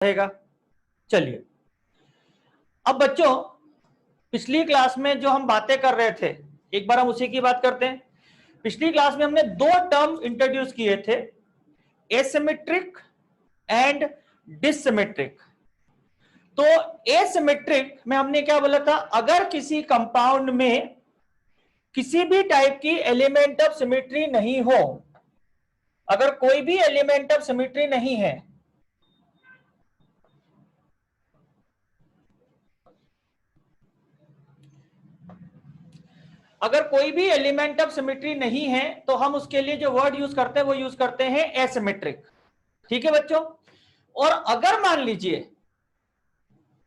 रहेगा। चलिए अब बच्चों, पिछली क्लास में जो हम बातें कर रहे थे एक बार हम उसी की बात करते हैं। पिछली क्लास में हमने दो टर्म इंट्रोड्यूस किए थे, एसिमेट्रिक एंड डिसिमेट्रिक। तो एसिमेट्रिक में हमने क्या बोला था, अगर किसी कंपाउंड में किसी भी टाइप की एलिमेंट ऑफ सिमेट्री नहीं हो, अगर कोई भी एलिमेंट ऑफ सिमेट्री नहीं है, अगर कोई भी एलिमेंट ऑफ सिमेट्री नहीं है तो हम उसके लिए जो वर्ड यूज करते हैं वो यूज करते हैं एसिमेट्रिक। ठीक है बच्चों। और अगर मान लीजिए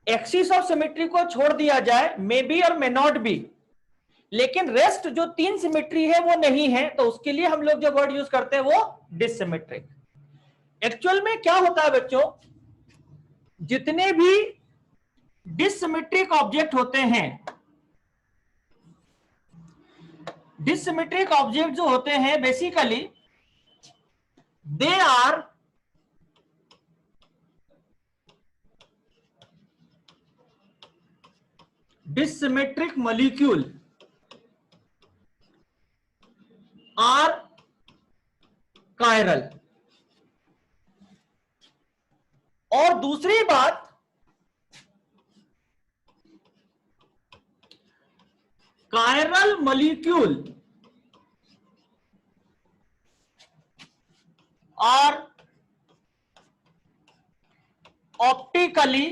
एक्सिस ऑफ सिमेट्री को छोड़ दिया जाए, मे बी और मे नॉट बी, लेकिन रेस्ट जो तीन सिमेट्री है वो नहीं है, तो उसके लिए हम लोग जो वर्ड यूज करते हैं वो डिसिमेट्रिक। एक्चुअल में क्या होता है बच्चों, जितने भी डिसिमेट्रिक ऑब्जेक्ट होते हैं, डिसिमेट्रिक ऑब्जेक्ट जो होते हैं basically they are dissymmetric molecule are chiral. और दूसरी बात, chiral molecule are optically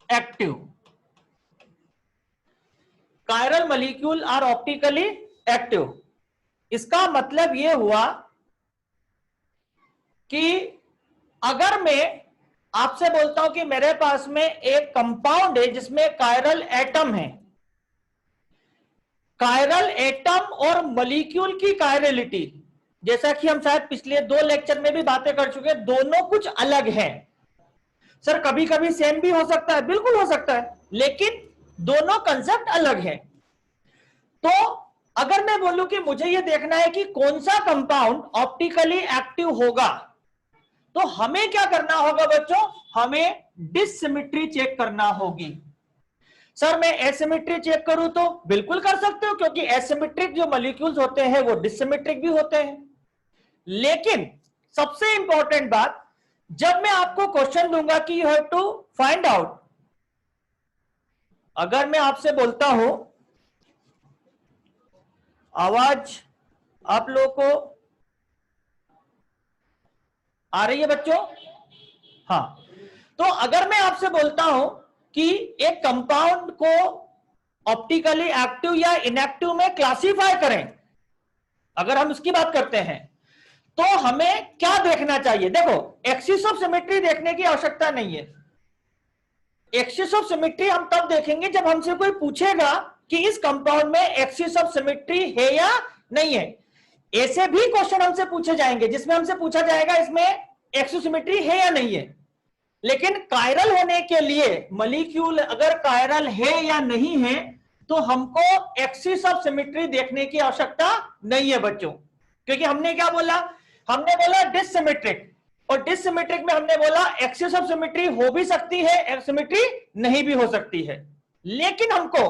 active. Chiral molecule are optically active. इसका मतलब यह हुआ कि अगर मैं आपसे बोलता हूं कि मेरे पास में एक कंपाउंड है जिसमें कायरल एटम है, कायरल एटम और मॉलिक्यूल की कायरलिटी, जैसा कि हम शायद पिछले दो लेक्चर में भी बातें कर चुके हैं, दोनों कुछ अलग हैं। सर कभी कभी सेम भी हो सकता है, बिल्कुल हो सकता है, लेकिन दोनों कंसेप्ट अलग हैं। तो अगर मैं बोलूं कि मुझे यह देखना है कि कौन सा कंपाउंड ऑप्टिकली एक्टिव होगा, तो हमें क्या करना होगा बच्चों, हमें डिसिमेट्री चेक करना होगी। सर मैं एसिमेट्री चेक करूं तो बिल्कुल कर सकते हो, क्योंकि एसिमेट्रिक जो मॉलिक्यूल्स होते हैं वो डिसिमेट्रिक भी होते हैं। लेकिन सबसे इंपॉर्टेंट बात, जब मैं आपको क्वेश्चन दूंगा कि you have to find out, अगर मैं आपसे बोलता हूं, आवाज आप लोगों को आ रही है बच्चों? हाँ, तो अगर मैं आपसे बोलता हूं कि एक कंपाउंड को ऑप्टिकली एक्टिव या इनएक्टिव में क्लासिफाई करें, अगर हम इसकी बात करते हैं, तो हमें क्या देखना चाहिए? देखो, एक्सिस ऑफ सिमेट्री देखने की आवश्यकता नहीं है। एक्सिस ऑफ सिमेट्री हम तब देखेंगे जब हमसे कोई पूछेगा कि इस कंपाउंड में एक्सिस ऑफ सिमेट्री है या नहीं है। ऐसे भी क्वेश्चन हमसे पूछे जाएंगे जिसमें हमसे पूछा जाएगा इसमें एक्सिस सिमेट्री है या नहीं है। लेकिन कायरल होने के लिए मॉलिक्यूल अगर कायरल है या नहीं है, तो हमको एक्सिस ऑफ सिमेट्री देखने की आवश्यकता नहीं है बच्चों, क्योंकि हमने क्या बोला, हमने बोला डिसिमेट्रिक, और डिसिमेट्रिक में हमने बोला एक्सिस ऑफ सिमेट्री हो भी सकती है, सिमेट्री नहीं भी हो सकती है। लेकिन हमको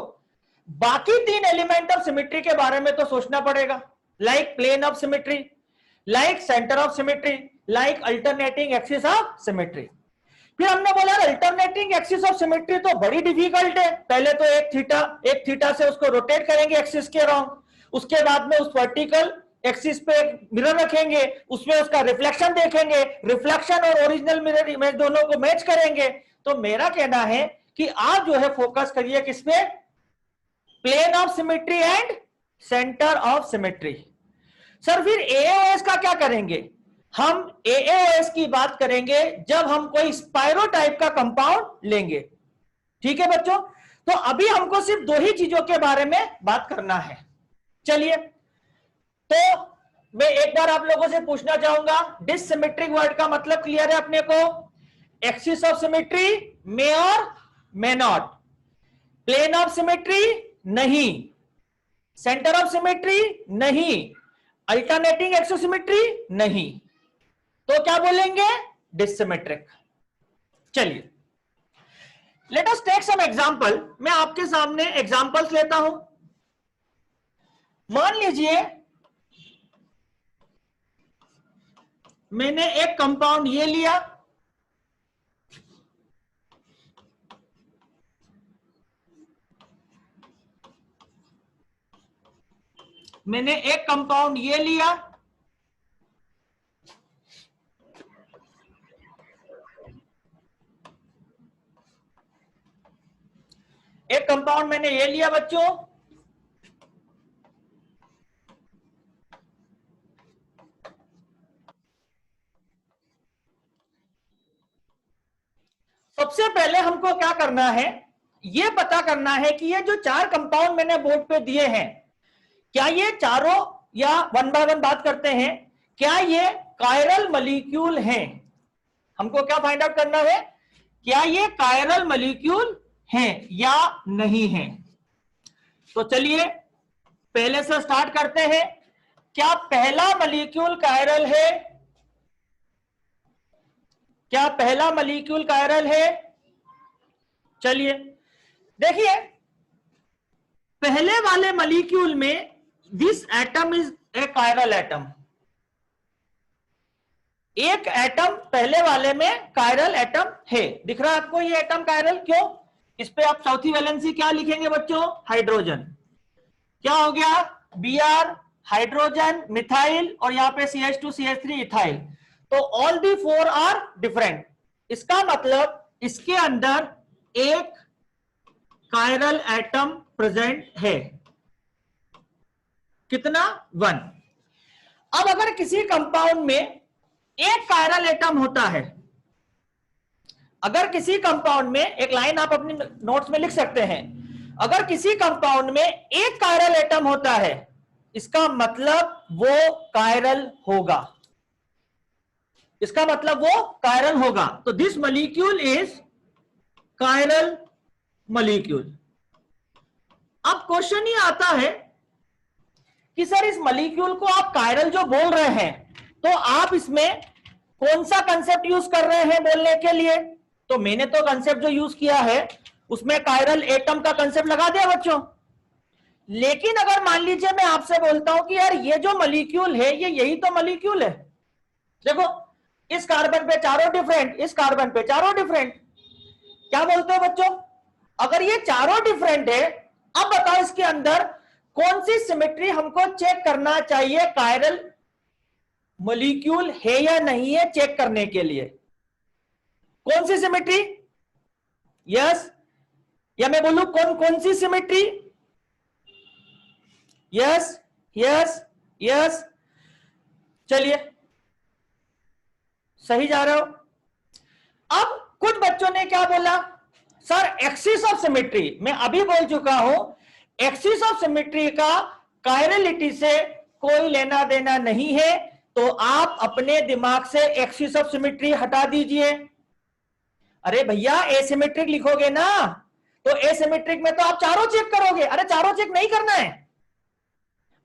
बाकी तीन एलिमेंट ऑफ सिमेट्री के बारे में तो सोचना पड़ेगा, like plane of symmetry, like centre of symmetry, like alternating axis of symmetry. फिर हमने बोला अल्टरनेटिंग एक्सिस ऑफ सिमेट्री तो बड़ी डिफिकल्ट है। पहले तो एक थीटा से उसको रोटेट करेंगे एक्सिस के अराउंड, उसके बाद में उस वर्टिकल एक्सिस पे एक मिरर रखेंगे, उसमें उसका रिफ्लेक्शन देखेंगे, रिफ्लेक्शन और ओरिजिनल मिरर इमेज दोनों को मैच करेंगे। तो मेरा कहना है कि आप जो है फोकस करिए किसमें, plane of symmetry and centre of symmetry. Sir फिर एओएस का क्या करेंगे? हम एओएस की बात करेंगे जब हम कोई स्पाइरो टाइप का कंपाउंड लेंगे। ठीक है बच्चों, तो अभी हमको सिर्फ दो ही चीजों के बारे में बात करना है। चलिए, तो मैं एक बार आप लोगों से पूछना चाहूंगा, डिसिमेट्रिक वर्ड का मतलब क्लियर है अपने को? एक्सिस ऑफ सिमेट्री मे और may not, plane of symmetry नहीं, सेंटर ऑफ सिमेट्री नहीं, अल्टरनेटिंग एक्सिस सिमेट्री नहीं। तो क्या बोलेंगे? डिसिमेट्रिक। चलिए let us take some example. मैं आपके सामने एग्जांपल्स लेता हूं। मान लीजिए मैंने एक कंपाउंड ये लिया, मैंने एक कंपाउंड ये लिया, एक कंपाउंड मैंने ये लिया बच्चों, सबसे पहले हमको क्या करना है, ये पता करना है कि ये जो चार कंपाउंड मैंने बोर्ड पे दिए हैं, क्या ये चारों, या वन बाय वन बात करते हैं, क्या ये कायरल मॉलिक्यूल हैं। हमको क्या फाइंड आउट करना है, क्या ये कायरल मॉलिक्यूल हैं या नहीं है। तो चलिए पहले से स्टार्ट करते हैं। क्या पहला मॉलिक्यूल कायरल है, क्या पहला मॉलिक्यूल कायरल है। चलिए देखिए पहले वाले मॉलिक्यूल में this atom is a chiral atom, एक एटम पहले वाले में कायरल एटम है। दिख रहा है आपको ये एटम कायरल, क्यों, इस पे आप चौथी वैलेंसी क्या लिखेंगे बच्चों, हाइड्रोजन। क्या हो गया, Br हाइड्रोजन मिथाइल और यहां पे CH2 CH3 इथाइल। तो all the four are different. इसका मतलब इसके अंदर एक कायरल एटम प्रेजेंट है। कितना, 1। अब अगर किसी कंपाउंड में एक कायरल एटम होता है, अगर किसी कंपाउंड में, एक लाइन आप अपनी नोट्स में लिख सकते हैं, अगर किसी कंपाउंड में एक कायरल एटम होता है, इसका मतलब वो कायरल होगा, इसका मतलब वो कायरल होगा। तो this molecule is chiral molecule. अब क्वेश्चन ये आता है कि सर इस मॉलिक्यूल को आप कायरल जो बोल रहे हैं, तो आप इसमें कौन सा कंसेप्ट यूज कर रहे हैं बोलने के लिए। तो मैंने तो कंसेप्ट जो यूज किया है उसमें कायरल एटम का कंसेप्ट लगा दिया बच्चों। लेकिन अगर मान लीजिए मैं आपसे बोलता हूं कि यार ये जो मॉलिक्यूल है ये यही तो मॉलिक्यूल है, देखो इस कार्बन पे चारों डिफरेंट, इस कार्बन पे चारों डिफरेंट, क्या बोलते हो बच्चों, अगर ये चारों डिफरेंट है, अब बताओ इसके अंदर कौन सी सिमेट्री हमको चेक करना चाहिए, कायरल मॉलिक्यूल है या नहीं है चेक करने के लिए। कौन सी सिमेट्री, यस, या मैं बोलूं कौन कौन सी सिमेट्री, यस यस यस। चलिए सही जा रहे हो। अब कुछ बच्चों ने क्या बोला, सर एक्सिस ऑफ सिमेट्री, मैं अभी बोल चुका हूं एक्सिस ऑफ सिमेट्री का कायरलिटी से कोई लेना देना नहीं है, तो आप अपने दिमाग से एक्सिस ऑफ सिमेट्री हटा दीजिए। अरे भैया एसिमेट्रिक लिखोगे ना, तो एसिमेट्रिक में तो आप चारों चेक करोगे, अरे चारों चेक नहीं करना है,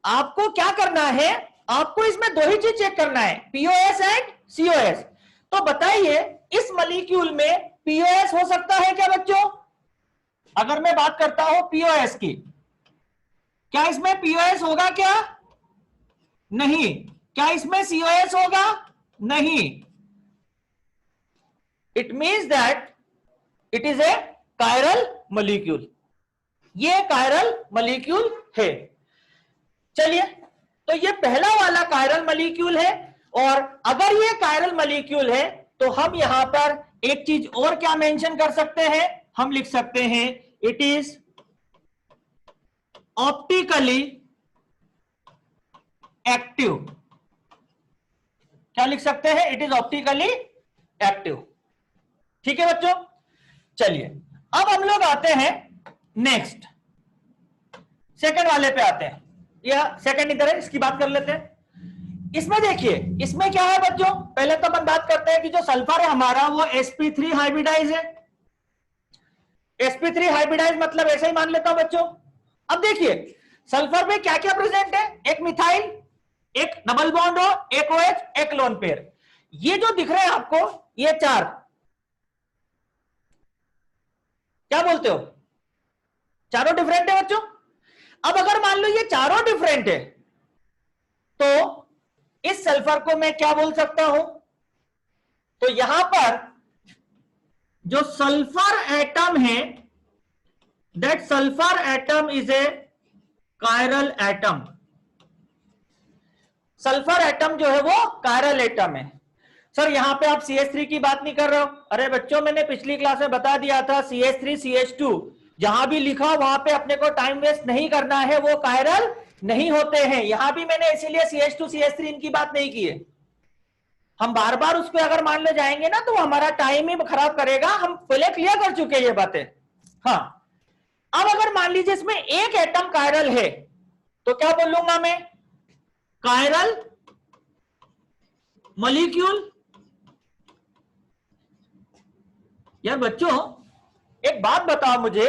आपको क्या करना है, आपको इसमें दो ही चीज चेक करना है, पीओएस एंड सीओएस। तो बताइए इस मॉलिक्यूल में पीओएस हो सकता है क्या बच्चों। अगर मैं बात करता हूं पीओएस की, क्या इसमें पीओएस होगा क्या, नहीं। क्या इसमें सीओएस होगा, नहीं। It means that it is a chiral molecule, ये कायरल मॉलिक्यूल है। चलिए तो ये पहला वाला कायरल मॉलिक्यूल है, और अगर ये कायरल मॉलिक्यूल है तो हम यहां पर एक चीज और क्या मेंशन कर सकते हैं, हम लिख सकते हैं इट इज ऑप्टिकली एक्टिव। क्या लिख सकते हैं, इट इज ऑप्टिकली एक्टिव। ठीक है बच्चों। चलिए अब हम लोग आते हैं नेक्स्ट, सेकंड वाले पे आते हैं, या सेकंड इधर है, इसकी बात कर लेते हैं। इसमें देखिए इसमें क्या है बच्चों, पहले तो अपन बात करते हैं कि जो सल्फर है हमारा वो sp3 हाइब्रिडाइज है। sp3 हाइब्रिडाइज मतलब ऐसे ही मान लेता हूं बच्चों। अब देखिए सल्फर में क्या क्या प्रेजेंट है, एक मिथाइल, एक डबल बॉन्ड हो, एक OH, एक लोन पेयर। ये जो दिख रहे हैं आपको ये 4, क्या बोलते हो? चारों डिफरेंट है बच्चों। अब अगर मान लो ये चारों डिफरेंट है तो इस सल्फर को मैं क्या बोल सकता हूं? तो यहां पर जो सल्फर एटम है, that sulphur atom is a chiral atom. Sulphur atom जो है वो कायरल एटम है। सर यहां पे आप CH3 की बात नहीं कर रहे हो? अरे बच्चों मैंने पिछली क्लास में बता दिया था, CH3 CH2 जहां भी लिखा वहां पे अपने को टाइम वेस्ट नहीं करना है, वो कायरल नहीं होते हैं। यहां भी मैंने इसीलिए CH2 CH3 इनकी बात नहीं की है। हम बार बार उस पर अगर मान ले जाएंगे ना तो हमारा टाइम ही खराब करेगा, हम पहले क्लियर कर चुके हैं ये बातें। हाँ, अब अगर मान लीजिए इसमें एक एटम कायरल है तो क्या बोलूंगा मैं? Chiral molecule. यार बच्चों एक बात बताओ मुझे,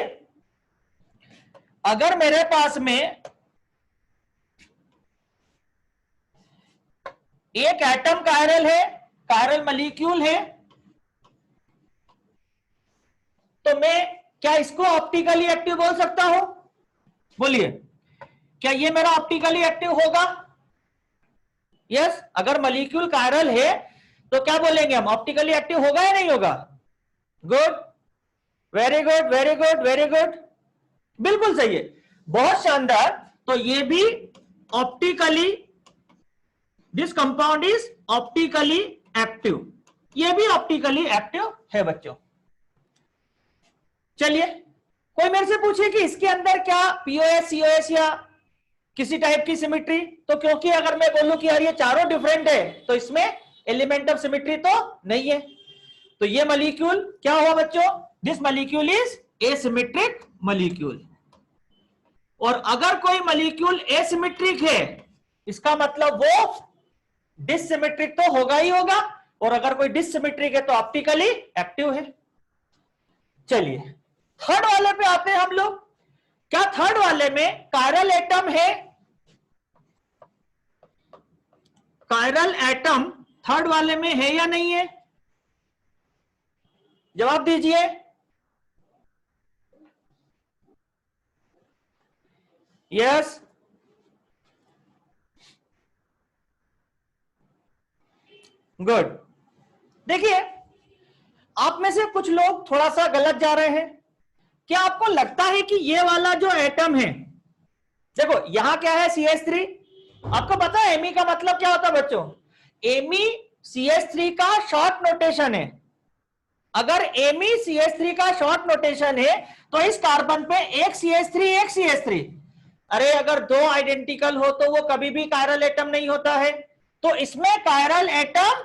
अगर मेरे पास में एक एटम कायरल है, कायरल मॉलिक्यूल है, तो मैं क्या इसको ऑप्टिकली एक्टिव बोल सकता हूं? बोलिए, क्या ये मेरा ऑप्टिकली एक्टिव होगा? यस, अगर मॉलिक्यूल कायरल है तो क्या बोलेंगे हम? ऑप्टिकली एक्टिव होगा या नहीं होगा? Good, very good, very good, very good, बिल्कुल सही है, बहुत शानदार। तो ये भी optically, this compound is optically active, ये भी ऑप्टिकली एक्टिव है बच्चों। चलिए, कोई मेरे से पूछे कि इसके अंदर क्या POS COS या किसी टाइप की सिमिट्री? तो क्योंकि अगर मैं बोलूं कि यार ये चारों डिफरेंट है तो इसमें एलिमेंट ऑफ सिमिट्री तो नहीं है, तो ये मॉलिक्यूल क्या हुआ बच्चों? This molecule is asymmetric molecule. और अगर कोई मॉलिक्यूल एसिमेट्रिक है इसका मतलब वो डिससिमेट्रिक तो होगा ही होगा, और अगर कोई डिससिमेट्रिक है तो ऑप्टिकली एक्टिव है। चलिए थर्ड वाले पे आते हैं हम लोग। क्या थर्ड वाले में कायरल एटम है? कायरल एटम थर्ड वाले में है या नहीं है? जवाब दीजिए। Yes, good. देखिए आप में से कुछ लोग थोड़ा सा गलत जा रहे हैं। क्या आपको लगता है कि ये वाला जो एटम है, देखो यहां क्या है CH3, आपको पता है एमी का मतलब क्या होता है बच्चों? एमी CH3 का शॉर्ट नोटेशन है। अगर एमी CH3 का शॉर्ट नोटेशन है तो इस कार्बन पे एक CH3 एक CH3, अरे अगर दो आइडेंटिकल हो तो वो कभी भी कायरल एटम नहीं होता है, तो इसमें कायरल एटम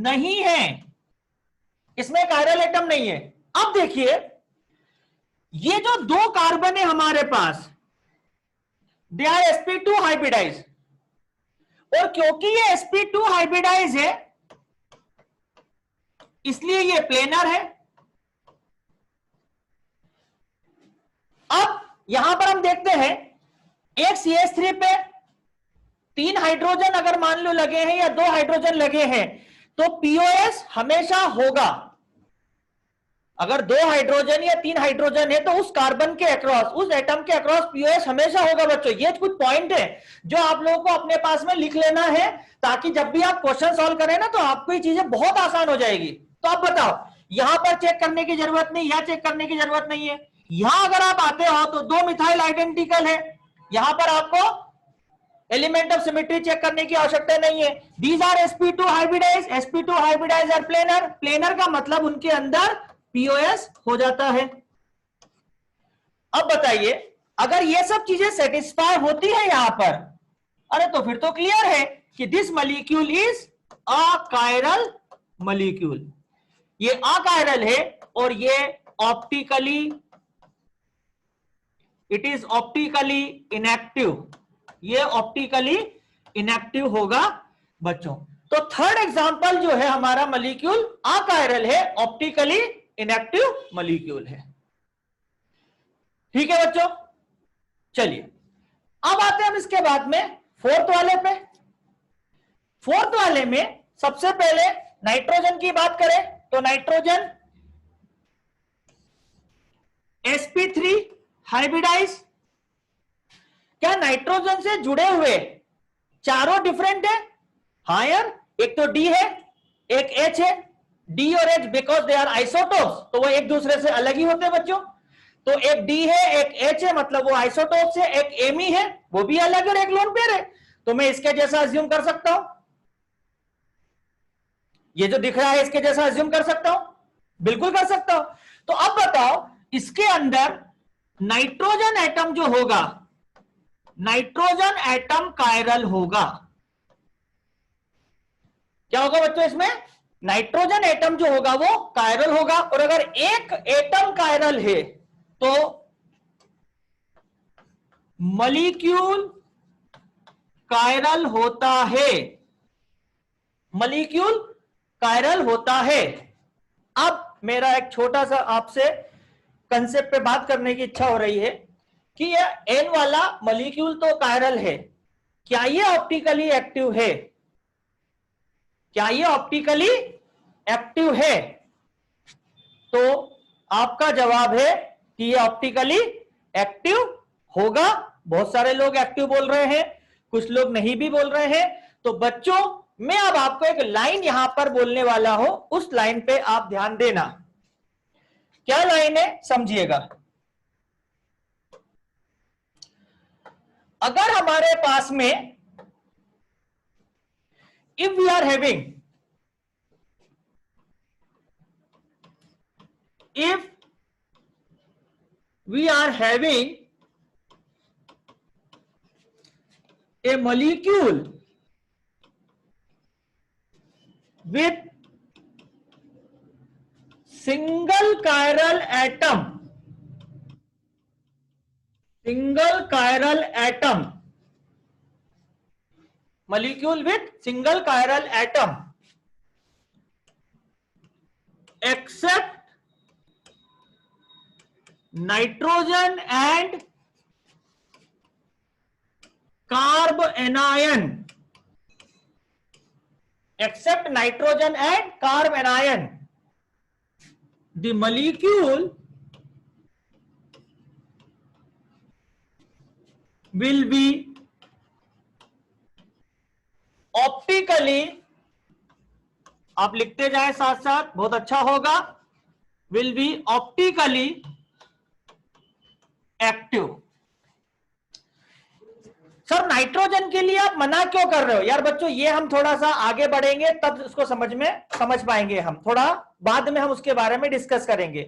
नहीं है, इसमें कायरल एटम नहीं है। अब देखिए ये जो दो कार्बन है हमारे पास, दे आर sp2 हाइब्रिडाइज, और क्योंकि ये sp2 हाइब्रिडाइज है इसलिए ये प्लेनर है। अब यहां पर हम देखते हैं एक CH3 पे 3 हाइड्रोजन अगर मान लो लगे हैं या 2 हाइड्रोजन लगे हैं तो POS हमेशा होगा। अगर 2 हाइड्रोजन या 3 हाइड्रोजन है तो उस कार्बन के अक्रॉस, उस एटम के अक्रॉस POS हमेशा होगा बच्चों। ये कुछ पॉइंट है जो आप लोगों को अपने पास में लिख लेना है ताकि जब भी आप क्वेश्चन सॉल्व करें ना तो आपको ये चीजें बहुत आसान हो जाएगी। तो आप बताओ, यहां पर चेक करने की जरूरत नहीं, यहां चेक करने की जरूरत नहीं है। यहां अगर आप आते हो तो 2 मिथाइल आइडेंटिकल है, यहां पर आपको एलिमेंट ऑफ सिमेट्री चेक करने की आवश्यकता नहीं है। These are sp2 hybridise, sp2 hybridise are planar, planar का मतलब उनके अंदर POS हो जाता है। अब बताइए अगर ये सब चीजें सेटिस्फाई होती है यहां पर, अरे तो फिर तो क्लियर है कि this molecule is achiral molecule. ये अकायरल है और ये optically, it is optically inactive, ये ऑप्टिकली इनएक्टिव होगा बच्चों। तो थर्ड एग्जांपल जो है हमारा मॉलिक्यूल अकायरल है, ऑप्टिकली इनएक्टिव मॉलिक्यूल है। ठीक है बच्चों, चलिए अब आते हैं हम इसके बाद में फोर्थ वाले पे। फोर्थ वाले में सबसे पहले नाइट्रोजन की बात करें तो नाइट्रोजन sp3 हाइब्रिडाइज, क्या नाइट्रोजन से जुड़े हुए चारों डिफरेंट है? हाँ यार, एक तो डी है, एक एच है। डी और H because they are isotopes, तो वो एक दूसरे से अलग ही होते हैं बच्चों। तो एक डी है, एक एच है, मतलब वो आइसोटोप्स है। एक एमी है, वो भी अलग है, एक लोन पेयर है। तो मैं इसके जैसा अज्यूम कर सकता हूं, ये जो दिख रहा है इसके जैसा अज्यूम कर सकता हूं, बिल्कुल कर सकता हूं। तो अब बताओ, इसके अंदर नाइट्रोजन एटम जो होगा, नाइट्रोजन एटम कायरल होगा। क्या होगा बच्चों इसमें? नाइट्रोजन एटम जो होगा वो कायरल होगा। और अगर एक एटम कायरल है तो मॉलिक्यूल कायरल होता है, मॉलिक्यूल कायरल होता है। अब मेरा एक छोटा सा आपसे कंसेप्ट पे बात करने की इच्छा हो रही है कि ये एन वाला मॉलिक्यूल तो कायरल है, क्या ये ऑप्टिकली एक्टिव है? क्या ये ऑप्टिकली एक्टिव है? तो आपका जवाब है कि ये ऑप्टिकली एक्टिव होगा। बहुत सारे लोग एक्टिव बोल रहे हैं, कुछ लोग नहीं भी बोल रहे हैं। तो बच्चों, मैं अब आपको एक लाइन यहां पर बोलने वाला हूं, उस लाइन पे आप ध्यान देना। क्या लाइन है समझिएगा। अगर हमारे पास में if we are having, if we are having a molecule with single chiral atom, single chiral atom, molecule with single chiral atom, except nitrogen and carb anion, except nitrogen and carb anion, the molecule will be optically, आप लिखते जाए साथ साथ, बहुत अच्छा होगा, will be optically active. Sir nitrogen के लिए आप मना क्यों कर रहे हो? यार बच्चों, ये हम थोड़ा सा आगे बढ़ेंगे तब उसको समझ पाएंगे, हम थोड़ा बाद में हम उसके बारे में डिस्कस करेंगे।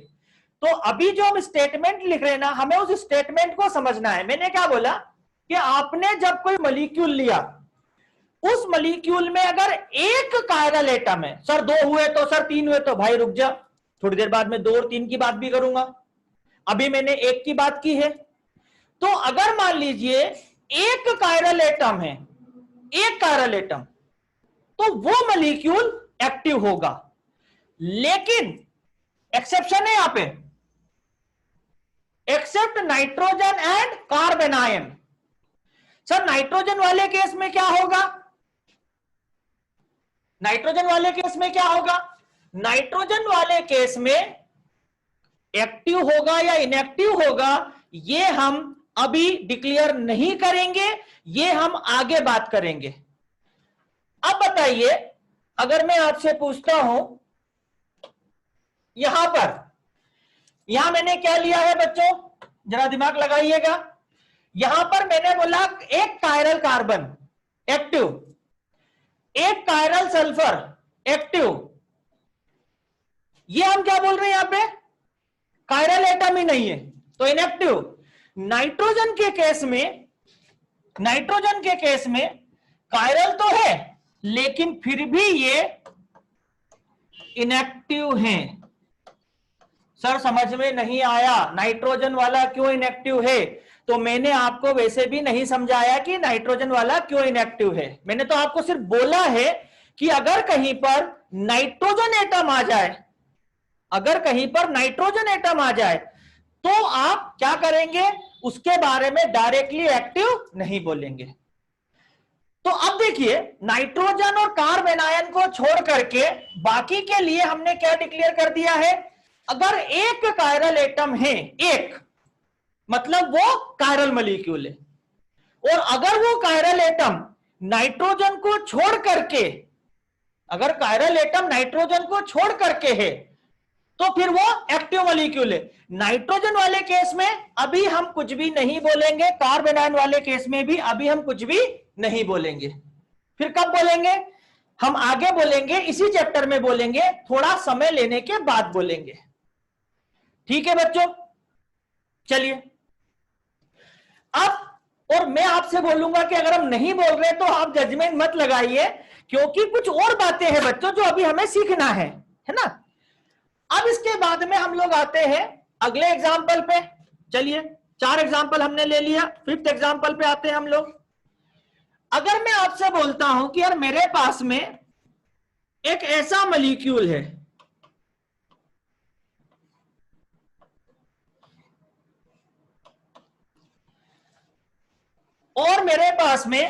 तो अभी जो हम स्टेटमेंट लिख रहे हैं ना, हमें उस स्टेटमेंट को समझना है। मैंने क्या बोला कि आपने जब कोई मॉलिक्यूल लिया, उस मॉलिक्यूल में अगर एक कायरल एटम है, सर 2 हुए तो, सर 3 हुए तो, भाई रुक जा, थोड़ी देर बाद में 2 और 3 की बात भी करूंगा, अभी मैंने 1 की बात की है। तो अगर मान लीजिए एक कायरल एटम है, एक कायरल एटम, तो वो मॉलिक्यूल एक्टिव होगा। लेकिन एक्सेप्शन है यहां पे, except nitrogen and carbon ion. Sir nitrogen वाले केस में क्या होगा? नाइट्रोजन वाले केस में क्या होगा? नाइट्रोजन वाले केस में एक्टिव होगा या इनएक्टिव होगा, ये हम अभी डिक्लेयर नहीं करेंगे, ये हम आगे बात करेंगे। अब बताइए, अगर मैं आपसे पूछता हूं, यहां मैंने क्या लिया है बच्चों, जरा दिमाग लगाइएगा। यहां पर मैंने बोला एक कायरल कार्बन एक्टिव, एक कायरल सल्फर एक्टिव। ये हम क्या बोल रहे हैं यहां पे? कायरल एटम ही नहीं है, तो इनएक्टिव। नाइट्रोजन के केस में कायरल तो है, लेकिन फिर भी ये इनएक्टिव हैं। सर समझ में नहीं आया, नाइट्रोजन वाला क्यों इनएक्टिव है? तो मैंने आपको वैसे भी नहीं समझाया कि नाइट्रोजन वाला क्यों इनएक्टिव है। मैंने तो आपको सिर्फ बोला है कि अगर कहीं पर नाइट्रोजन एटम आ जाए, अगर कहीं पर नाइट्रोजन एटम आ जाए, तो आप क्या करेंगे? उसके बारे में डायरेक्टली एक्टिव नहीं बोलेंगे। तो अब देखिए, नाइट्रोजन और कार्बन आयन को छोड़ करके बाकी के लिए हमने क्या डिक्लेयर कर दिया है, अगर एक कायरल एटम है, एक मतलब वो कायरल मॉलिक्यूल है, और अगर वो कायरल एटम नाइट्रोजन को छोड़ करके, अगर कायरल एटम नाइट्रोजन को छोड़ करके है, तो फिर वो एक्टिव मॉलिक्यूल है। नाइट्रोजन वाले केस में अभी हम कुछ भी नहीं बोलेंगे, कार्बन आयन वाले केस में भी अभी हम कुछ भी नहीं बोलेंगे। फिर कब बोलेंगे, हम आगे बोलेंगे, इसी चैप्टर में बोलेंगे, थोड़ा समय लेने के बाद बोलेंगे। ठीक है बच्चों, चलिए अब, और मैं आपसे बोलूंगा कि अगर हम नहीं बोल रहे तो आप जजमेंट मत लगाइए, क्योंकि कुछ और बातें हैं बच्चों जो अभी हमें सीखना है ना। अब इसके बाद में हम लोग आते हैं अगले एग्जाम्पल पे। चलिए 4 एग्जाम्पल हमने ले लिया, 5th एग्जाम्पल पे आते हैं हम लोग। अगर मैं आपसे बोलता हूं कि यार मेरे पास में एक ऐसा मॉलिक्यूल है, और मेरे पास में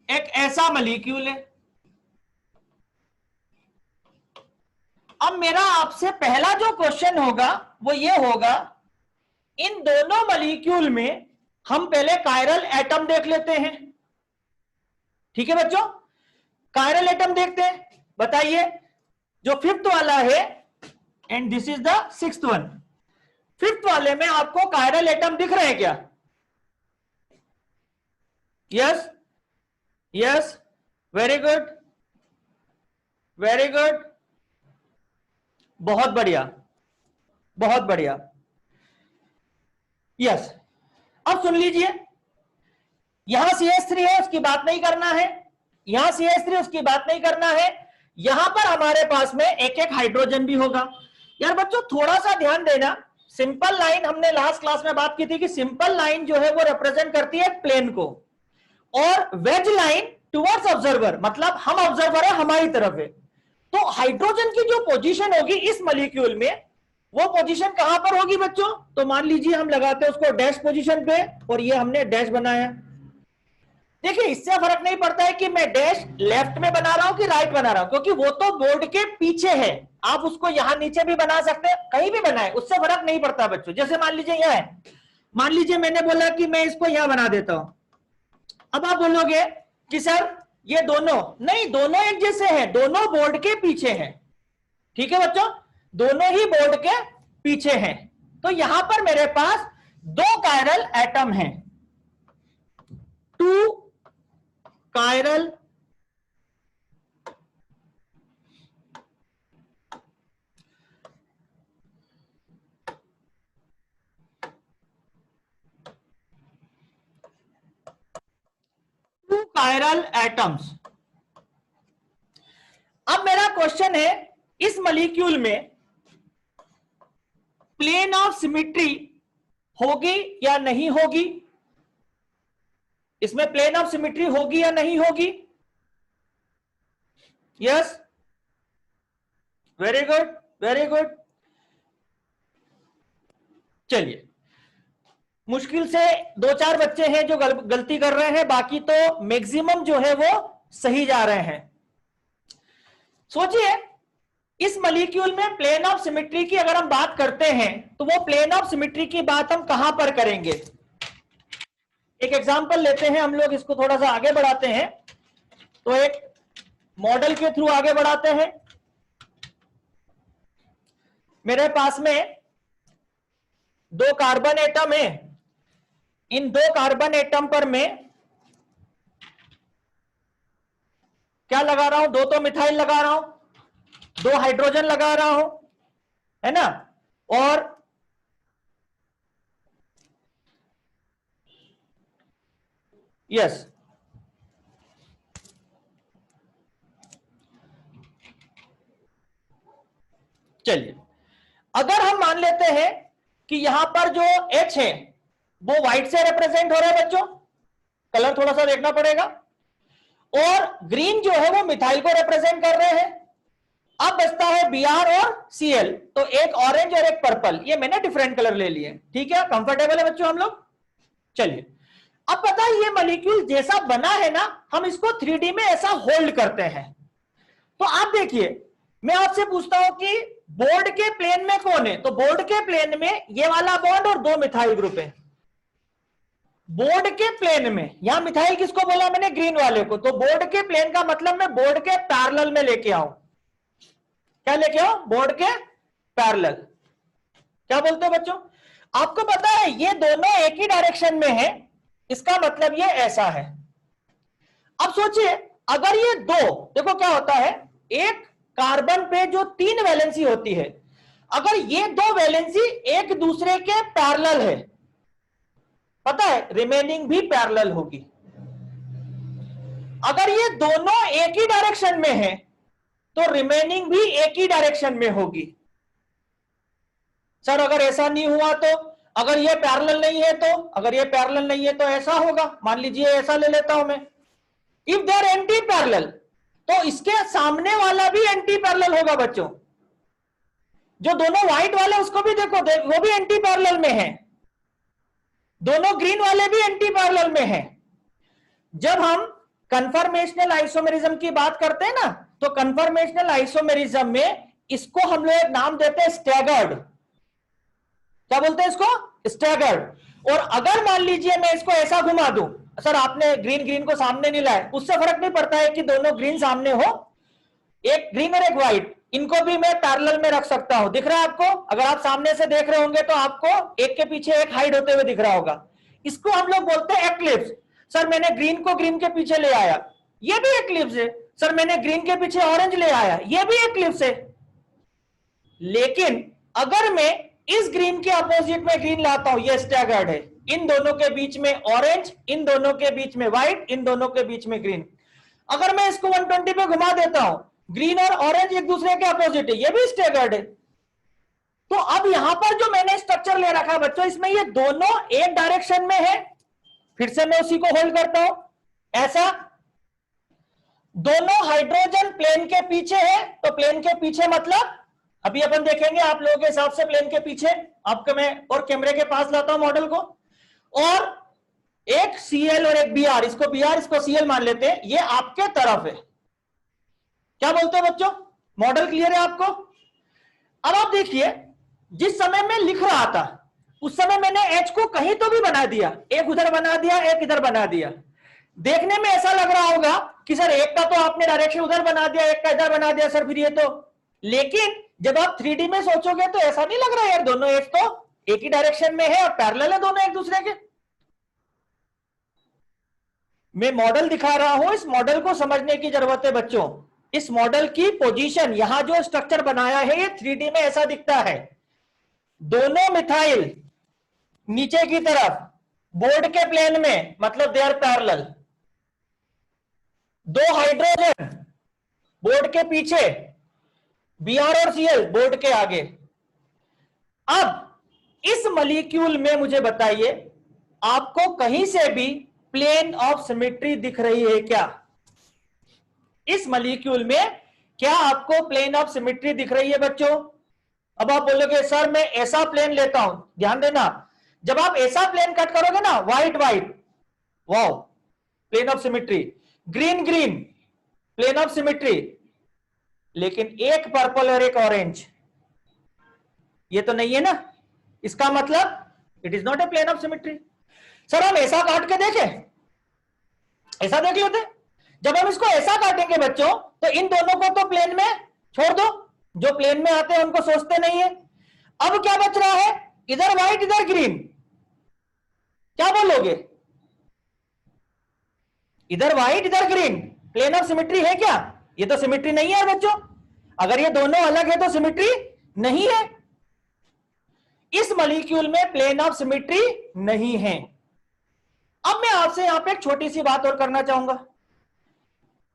एक ऐसा मॉलिक्यूल है, अब मेरा आपसे पहला जो क्वेश्चन होगा वो ये होगा, इन दोनों मॉलिक्यूल में हम पहले कायरल एटम देख लेते हैं। ठीक है बच्चों, कायरल एटम देखते हैं। बताइए, जो 5th वाला है, and this is the 6th one, 5th वाले में आपको कायरल एटम दिख रहे हैं क्या? Yes, yes, very good, very good, बहुत बढ़िया, बहुत बढ़िया, यस। अब सुन लीजिए, यहां CH3 है, उसकी बात नहीं करना है, यहां CH3 उसकी बात नहीं करना है, यहां पर हमारे पास में एक एक हाइड्रोजन भी होगा। यार बच्चों थोड़ा सा ध्यान देना, सिंपल लाइन हमने लास्ट क्लास में बात की थी कि सिंपल लाइन जो है वो रिप्रेजेंट करती है प्लेन को, और वेज लाइन टुवर्ड्स ऑब्जर्वर, मतलब हम ऑब्जर्वर है, हमारी तरफ है। तो हाइड्रोजन की जो पोजीशन होगी इस मॉलिक्यूल में, वो पोजीशन कहां पर होगी बच्चों? तो मान लीजिए हम लगाते हैं उसको डैश पोजीशन पे, और ये हमने डैश बनाया। देखिए इससे फर्क नहीं पड़ता है कि मैं डैश लेफ्ट में बना रहा हूं कि राइट बना रहा हूं, क्योंकि वो तो बोर्ड के पीछे है। आप उसको यहां नीचे भी बना सकते हैं, कहीं भी बनाए, उससे फर्क नहीं पड़ता बच्चों। जैसे मान लीजिए यह है, मान लीजिए मैंने बोला कि मैं इसको यहां बना देता हूं। अब आप बोलोगे कि सर ये दोनों नहीं, दोनों एक जैसे हैं, दोनों बोर्ड के पीछे हैं। ठीक है बच्चों, दोनों ही बोर्ड के पीछे हैं। तो यहां पर मेरे पास 2 कायरल एटम हैं, 2 कायरल कायरल एटम्स। अब मेरा क्वेश्चन है, इस मॉलिक्यूल में प्लेन ऑफ सिमेट्री होगी या नहीं होगी? इसमें प्लेन ऑफ सिमेट्री होगी या नहीं होगी? Yes, very good, very good. चलिए, मुश्किल से 2-4 बच्चे हैं जो गलती कर रहे हैं, बाकी तो मैक्सिमम जो है वो सही जा रहे हैं। सोचिए, इस मॉलिक्यूल में प्लेन ऑफ सिमेट्री की अगर हम बात करते हैं, तो वो प्लेन ऑफ सिमेट्री की बात हम कहां पर करेंगे? एक एग्जांपल लेते हैं हम लोग, इसको थोड़ा सा आगे बढ़ाते हैं, तो एक मॉडल के थ्रू आगे बढ़ाते हैं। मेरे पास में 2 कार्बन एटम है, इन 2 कार्बन एटम पर मैं क्या लगा रहा हूं? 2 तो मिथाइल लगा रहा हूं, 2 हाइड्रोजन लगा रहा हूं, है ना, और यस, चलिए अगर हम मान लेते हैं कि यहां पर जो H है वो व्हाइट से रिप्रेजेंट हो रहा है बच्चों, कलर थोड़ा सा देखना पड़ेगा, और ग्रीन जो है वो मिथाइल को रिप्रेजेंट कर रहे हैं। अब बचता है Br और Cl, तो एक ऑरेंज और एक पर्पल, ये मैंने डिफरेंट कलर ले लिए। ठीक है, कंफर्टेबल है बच्चों हम लोग? चलिए अब पता है ये मॉलिक्यूल जैसा बना है ना, हम इसको 3D में ऐसा होल्ड करते हैं। तो आप देखिए, मैं आपसे पूछता हूं कि बोर्ड के प्लेन में कौन है, तो बोर्ड के प्लेन में ये वाला बॉन्ड और 2 मिथाइल ग्रुप है। बोर्ड के प्लेन में, यहां मिथाइल किसको बोला मैंने, ग्रीन वाले को। तो बोर्ड के प्लेन का मतलब मैं बोर्ड के पैरेलल में लेके आऊं। क्या लेके आओ, बोर्ड के पैरेलल। क्या बोलते हो बच्चों, आपको पता है ये दोनों एक ही डायरेक्शन में है, इसका मतलब ये ऐसा है। अब सोचिए, अगर ये दो, देखो क्या होता है, एक कार्बन पे जो 3 वैलेंसी होती है, अगर ये 2 वैलेंसी एक दूसरे के पैरेलल है, पता है रिमेनिंग भी पैरेलल होगी। अगर ये दोनों एक ही डायरेक्शन में है तो रिमेनिंग भी एक ही डायरेक्शन में होगी। सर अगर ऐसा नहीं हुआ तो, अगर ये पैरेलल नहीं है तो, अगर ये पैरेलल नहीं है तो ऐसा होगा। मान लीजिए ऐसा ले लेता हूं मैं, if they are anti parallel, तो इसके सामने वाला भी एंटी पैरेलल होगा बच्चों। जो दोनों व्हाइट वाले उसको भी देखो, वो भी एंटी पैरेलल में है। दोनों ग्रीन वाले भी एंटी पैरेलल में है। जब हम कन्फर्मेशनल आइसोमेरिज्म की बात करते हैं ना, तो कन्फर्मेशनल आइसोमेरिज्म में इसको हम लोग नाम देते हैं स्टैगर्ड। क्या बोलते हैं इसको, स्टैगर्ड। और अगर मान लीजिए मैं इसको ऐसा घुमा दूं, सर आपने ग्रीन ग्रीन को सामने नहीं लाया, उससे फर्क नहीं पड़ता है कि दोनों ग्रीन सामने हो, एक ग्रीन और एक व्हाइट, इनको भी मैं पैरेलल में रख सकता हूं। दिख रहा है आपको, अगर आप सामने से देख रहे होंगे तो आपको एक के पीछे एक हाइड होते हुए दिख रहा होगा। इसको हम लोग बोलते हैं एक्लिप्स। सर मैंने ग्रीन को ग्रीन के पीछे ले आया, ये भी एक्लिप्स है। सर मैंने ग्रीन के पीछे ऑरेंज ले आया, ये भी एक्लिप्स है। लेकिन अगर मैं इस ग्रीन के अपोजिट में ग्रीन लाता हूं, ये स्टैगर्ड है। इन दोनों के बीच में ऑरेंज, इन दोनों के बीच में व्हाइट, इन दोनों के बीच में ग्रीन। अगर मैं इसको 120 पे घुमा देता हूं, ग्रीन और ऑरेंज एक दूसरे के अपोजिट है, ये भी स्टैगर्ड है। तो अब यहां पर जो मैंने स्ट्रक्चर ले रखा है बच्चों, इसमें ये दोनों एक डायरेक्शन में है। फिर से मैं उसी को होल्ड करता हूं ऐसा। दोनों हाइड्रोजन प्लेन के पीछे है, तो प्लेन के पीछे मतलब अभी अपन देखेंगे आप लोगों के हिसाब से प्लेन के पीछे। आपको मैं और कैमरे के पास लाता हूं मॉडल को, और एक Cl और एक Br, इसको Br इसको Cl मान लेते हैं, ये आपके तरफ है। क्या बोलते हो बच्चों, मॉडल क्लियर है आपको। अब आप देखिए, जिस समय मैं लिख रहा था उस समय मैंने H को कहीं तो भी बना दिया, एक उधर बना दिया, एक इधर बना दिया। देखने में ऐसा लग रहा होगा कि सर एक का तो आपने डायरेक्शन उधर बना दिया, एक का इधर बना दिया सर, फिर ये तो। लेकिन जब आप 3D में सोचोगे तो ऐसा नहीं लग रहा यार, दोनों एक तो एक ही डायरेक्शन में है और पैरेलल है दोनों एक दूसरे के। मैं मॉडल दिखा रहा हूं, इस मॉडल को समझने की जरूरत है बच्चों। इस मॉडल की पोजीशन, यहां जो स्ट्रक्चर बनाया है ये 3D में ऐसा दिखता है। दोनों मिथाइल नीचे की तरफ बोर्ड के प्लेन में, मतलब they are parallel. 2 hydrogen board के पीछे, Br और Cl बोर्ड के आगे। अब इस मॉलिक्यूल में मुझे बताइए, आपको कहीं से भी प्लेन ऑफ सिमेट्री दिख रही है क्या? इस मॉलिक्यूल में क्या आपको प्लेन ऑफ सिमेट्री दिख रही है बच्चों? अब आप बोलोगे सर मैं ऐसा प्लेन लेता हूं। ध्यान देना, जब आप ऐसा प्लेन कट करोगे ना, white white, wow plane of symmetry, green green plane of symmetry, लेकिन एक पर्पल और एक ऑरेंज, ये तो नहीं है ना। इसका मतलब it is not a plane of symmetry. Sir हम ऐसा काट के देखें, ऐसा देख लेते। जब हम इसको ऐसा काटेंगे बच्चों, तो इन दोनों को तो प्लेन में छोड़ दो, जो प्लेन में आते हैं उनको सोचते नहीं है। अब क्या बच रहा है, इधर व्हाइट इधर ग्रीन। क्या बोलोगे, इधर व्हाइट इधर ग्रीन प्लेन ऑफ सिमेट्री है क्या? ये तो सिमेट्री नहीं है बच्चों। अगर ये दोनों अलग है तो सिमेट्री नहीं है। इस मॉलिक्यूल में प्लेन ऑफ सिमेट्री नहीं है। अब मैं आपसे यहां पे एक छोटी सी बात और करना चाहूंगा।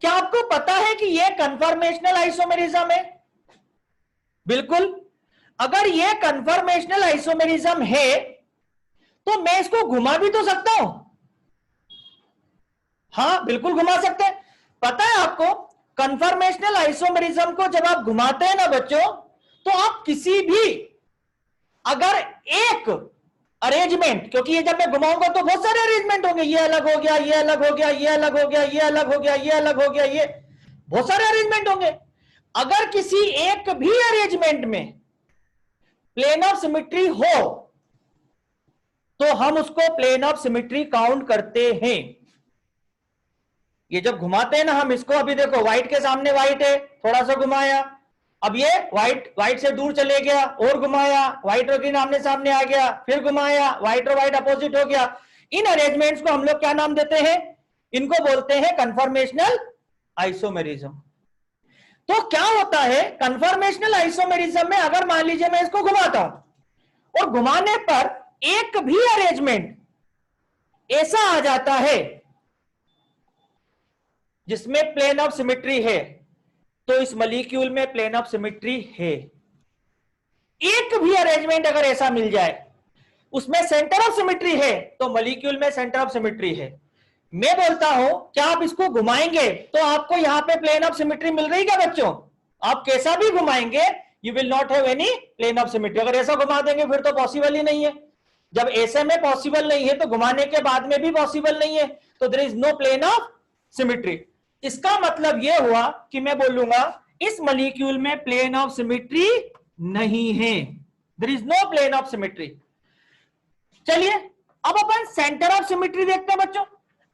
क्या आपको पता है कि यह कन्फर्मेशनल आइसोमेरिज्म है? बिल्कुल। अगर यह कन्फर्मेशनल आइसोमेरिज्म है तो मैं इसको घुमा भी तो सकता हूं। हां बिल्कुल घुमा सकते हैं। पता है आपको, कन्फर्मेशनल आइसोमेरिज्म को जब आप घुमाते हैं ना बच्चों, तो आप किसी भी, अगर एक अरेंजमेंट, क्योंकि ये जब मैं घुमाऊंगा तो बहुत सारे अरेंजमेंट होंगे, ये अलग हो गया, ये अलग हो गया, ये अलग हो गया, ये अलग हो गया, ये अलग हो गया, ये बहुत सारे अरेंजमेंट होंगे। अगर किसी एक भी अरेंजमेंट में प्लेन ऑफ सिमेट्री हो तो हम उसको प्लेन ऑफ सिमेट्री काउंट करते हैं। ये जब घुमाते हैं ना हम इसको, अभी देखो व्हाइट के सामने व्हाइट है, थोड़ा सा घुमाया, अब ये व्हाइट से दूर चले गया और घुमाया, व्हाइट और ग्रीन आमने सामने आ गया, फिर घुमाया, व्हाइट और व्हाइट अपोजिट हो गया। इन अरेंजमेंट्स को हम लोग क्या नाम देते हैं? इनको बोलते हैं कन्फर्मेशनल आइसोमेरिज्म। तो क्या होता है कन्फर्मेशनल आइसोमेरिज्म में, अगर मान लीजिए मैं इसको घुमाता हूं और घुमाने पर एक भी अरेंजमेंट ऐसा आ जाता है जिसमें प्लेन ऑफ सिमेट्री है, तो इस मॉलिक्यूल में प्लेन ऑफ सिमेट्री है। एक भी अरेंजमेंट अगर ऐसा मिल जाए उसमें सेंटर ऑफ सिमेट्री है, तो मॉलिक्यूल में सेंटर ऑफ सिमेट्री है। मैं बोलता हूं क्या आप इसको घुमाएंगे तो आपको यहां पे प्लेन ऑफ सिमेट्री मिल रही क्या बच्चों? आप कैसा भी घुमाएंगे you will not have any plane of symmetry. अगर ऐसा घुमा देंगे फिर तो पॉसिबल ही नहीं है। जब ऐसे में पॉसिबल नहीं है तो घुमाने के बाद में भी पॉसिबल नहीं है, तो there is no plane of symmetry. इसका मतलब यह हुआ कि मैं बोलूंगा इस मॉलिक्यूल में प्लेन ऑफ सिमेट्री नहीं है, there is no plane of symmetry. चलिए अब अपन सेंटर ऑफ सिमेट्री देखते हैं बच्चों।